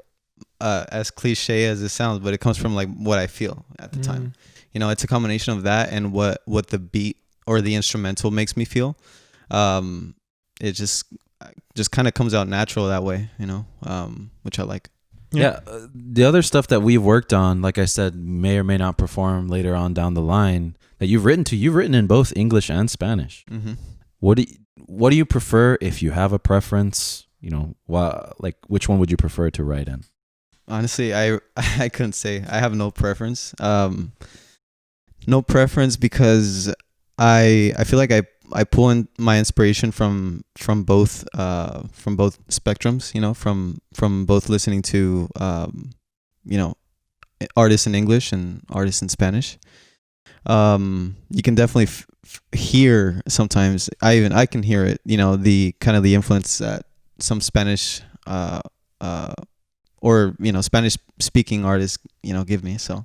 as cliche as it sounds, but it comes from like what I feel at the time. It's a combination of that and what the beat or the instrumental makes me feel. It just kind of comes out natural that way, which I like. Yeah. The other stuff that we've worked on, like I said, may or may not perform later on down the line that you've written in both English and Spanish. Mm-hmm. What do you prefer, if you have a preference? Which one would you prefer to write in? Honestly, I couldn't say. I have no preference. No preference because I feel like I pull in my inspiration from both spectrums, from both listening to artists in English and artists in Spanish. You can definitely hear sometimes. I can hear it. The kind of the influence that some Spanish or Spanish speaking artists give me. So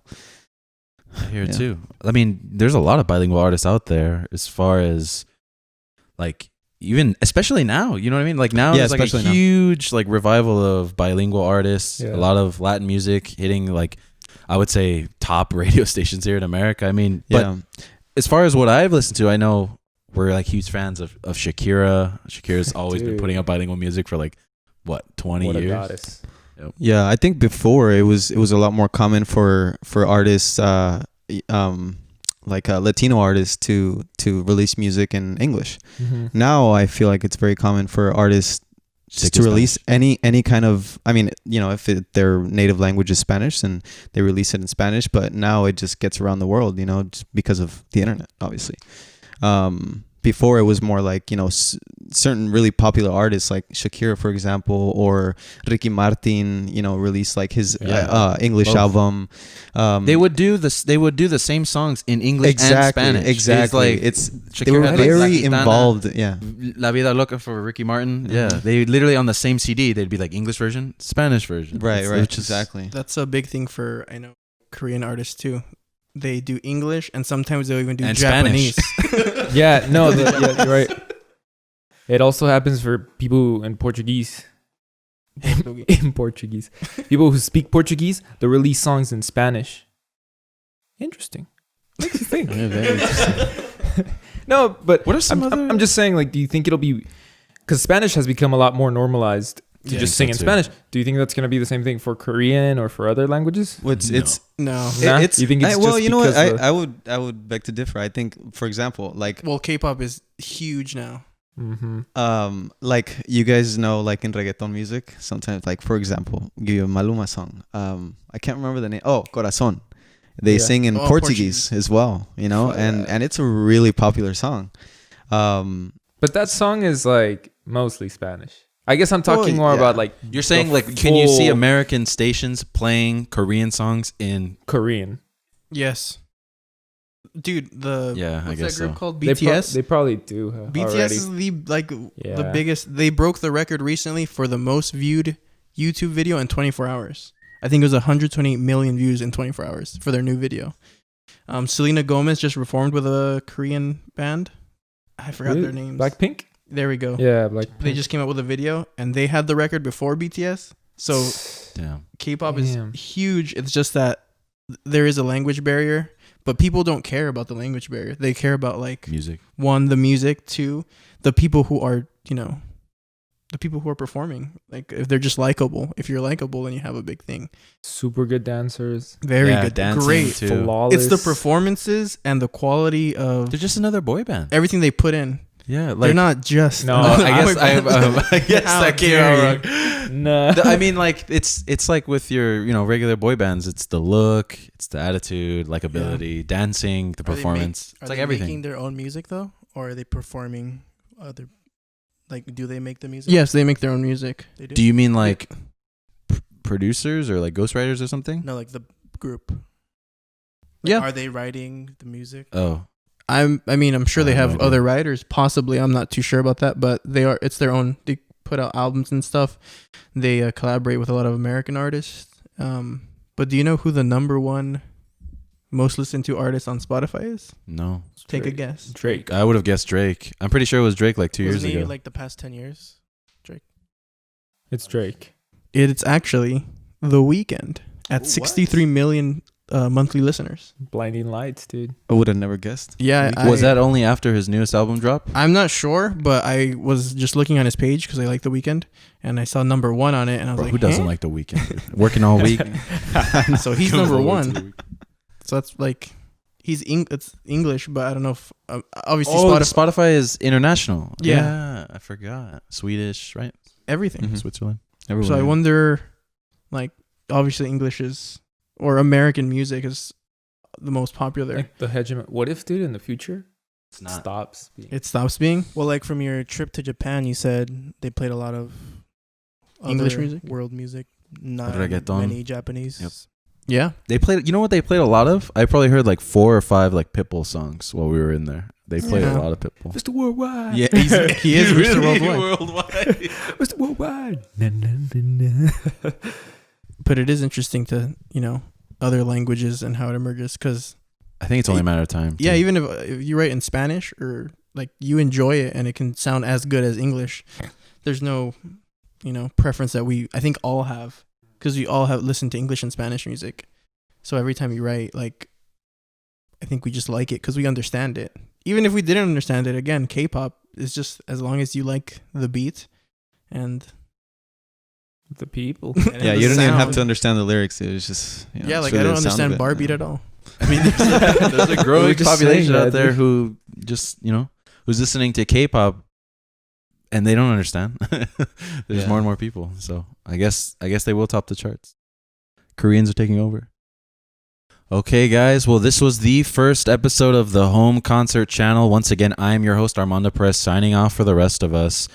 I hear it too. I mean, there's a lot of bilingual artists out there as far as like, even especially now, you know what I mean? Like now there's like a huge like revival of bilingual artists, a lot of Latin music hitting like, I would say, top radio stations here in America. I mean, but as far as what I've listened to, I know we're like huge fans of Shakira. Shakira's always been putting out bilingual music for like 20 years. A goddess. Yep. Yeah, I think before it was a lot more common for artists like Latino artists to release music in English. Mm-hmm. Now I feel like it's very common for artists to release any kind of, I mean, if their native language is Spanish, then they release it in Spanish, but now it just gets around the world, just because of the internet, obviously. before it was more like, certain really popular artists like Shakira, for example, or Ricky Martin, released like his English Both. album. They would do this. They would do the same songs in English and Spanish. Exactly. They Shakira were had, like, La very Gitana, involved. Yeah. La Vida Loca for Ricky Martin. Yeah, they literally on the same CD. They'd be like English version, Spanish version. Right. Which is- Exactly. That's a big thing for, I know, Korean artists too. They do English and sometimes they'll even do And Japanese. Yeah, no, you're right. It also happens for people in Portuguese. In Portuguese, people who speak Portuguese, they release songs in Spanish. Interesting. Makes you think. Yeah, very interesting. No, but What are some other? I'm just saying, like, do you think it'll be, because Spanish has become a lot more normalized to Yeah, just I sing think in so, too. Spanish? Do you think that's going to be the same thing for Korean or for other languages? It's No. Nah? it's You think it's well, just you know what? because I would beg to differ. I think, for example, like Well, K-pop is huge now. like you guys know, like in reggaeton music, sometimes, like for example, give you a Maluma song. I can't remember the name. Oh, Corazon. They Yeah. sing in Oh, Portuguese Portuguese. as well, and it's a really popular song. But that song is like mostly Spanish. I guess I'm talking more yeah. about like You're saying the like, can you see full American stations playing Korean songs in? Korean. Yes. Dude, Yeah, I what's guess that group so. called? They BTS? probably do. BTS already. is the Yeah. biggest. They broke the record recently for the most viewed YouTube video in 24 hours. I think it was 128 million views in 24 hours for their new video. Selena Gomez just reformed with a Korean band. I forgot their names. Blackpink? There we go. Yeah, Blackpink. They just came out with a video and they had the record before BTS. So Damn. K-pop Damn. is huge. It's just that there is a language barrier, but people don't care about the language barrier. They care about like Music. one, the music, two, the people who are, the people who are performing. Like if they're just likable. If you're likable, then you have a big thing. Super good dancers. Very Yeah, good. dancing Great. too. Flawless. It's the performances and the quality of They're just another boy band. everything they put in. Yeah, like They're not just No, I guess boy band. I guess How that came dare out you. wrong. Nah. I mean, like it's like with your regular boy bands. It's the look, it's the attitude, likability, dancing, the performance. Are It's like they everything. making their own music though, or are they performing other? Like, do they make the music? Yes, they make their own music. they do. Do you mean like producers or like ghostwriters or something? No, like the group. Like, Yeah. Are they writing the music? Oh, I'm sure they I have have no idea. other writers, possibly. I'm not too sure about that, but it's their own. They put out albums and stuff. They collaborate with a lot of American artists. But do you know who the number one most listened to artist on Spotify is? no. Take a Drake. guess. Drake. I would have guessed Drake. I'm pretty sure it was Drake like 2 years Wasn't he ago. like the past 10 years? It's Drake. It's actually The Weeknd at 63 million monthly listeners. Blinding Lights, dude. I would have never guessed. Yeah, Was that only after his newest album drop? I'm not sure, but I was just looking on his page because I like The Weeknd, and I saw number one on it, and I was Bro, like, who doesn't "Huh?" like the weekend? Working all week. So he's Come number forward one. to the weekend. So that's like, it's English, but I don't know if obviously Oh, Spotify, Spotify is international. Yeah. Yeah, I forgot. Swedish, right? everything. Mhm. Switzerland. Everywhere. So I wonder, like, obviously English is, or American music is the most popular. Like the hegemon. What if, dude, in the future, It's not. stops being? It stops being. Well, like from your trip to Japan, you said they played a lot of English other music? world music, not Reggaeton. many Japanese. Yep. Yeah. They played. You know what they played a lot of? I probably heard like 4 or 5 like Pitbull songs while we were in there. They played Yeah. a lot of Pitbull. Mr. Worldwide. Yeah, he is Mr. Worldwide. Worldwide. Mr. Worldwide. Na, na, na, na. But it is interesting to, other languages and how it emerges because, I think it's only a matter of time. yeah, too. even if you write in Spanish or like you enjoy it and it can sound as good as English, there's no, preference that I think all have because we all have listened to English and Spanish music. So every time you write, like, I think we just like it because we understand it. Even if we didn't understand it, again, K-pop is just as long as you like the beat and The people. Yeah, the you don't even have sound. to understand the lyrics. It was just Yeah, it's like really I don't the sound understand of it. Barbeat at all. I mean, there's a growing We're just population saying out that, there dude. who just, who's listening to K-pop and they don't understand. There's Yeah. more and more people. So I guess they will top the charts. Koreans are taking over. Okay, guys. Well, this was the first episode of the Home Concert Channel. Once again, I'm your host, Armando Perez, signing off for the rest of us.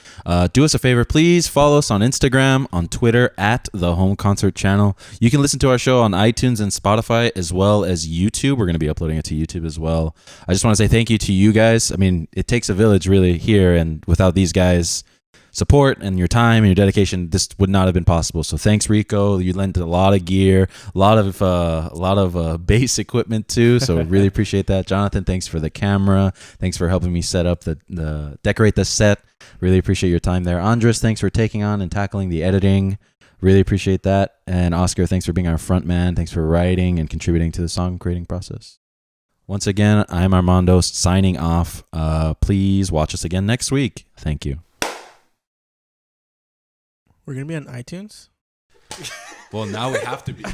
Do us a favor. Please follow us on Instagram, on Twitter, at the Home Concert Channel. You can listen to our show on iTunes and Spotify, as well as YouTube. We're going to be uploading it to YouTube as well. I just want to say thank you to you guys. I mean, it takes a village really here, and without these guys' support and your time and your dedication, this would not have been possible. So thanks, Rico. You lent a lot of gear, a lot of bass equipment too. So really appreciate that. Jonathan, thanks for the camera. Thanks for helping me set up the decorate the set. Really appreciate your time there. Andres, thanks for taking on and tackling the editing. Really appreciate that. And Oscar, thanks for being our front man. Thanks for writing and contributing to the song creating process. Once again, I'm Armando signing off. Please watch us again next week. Thank you. We're gonna be on iTunes. Well, now we have to be.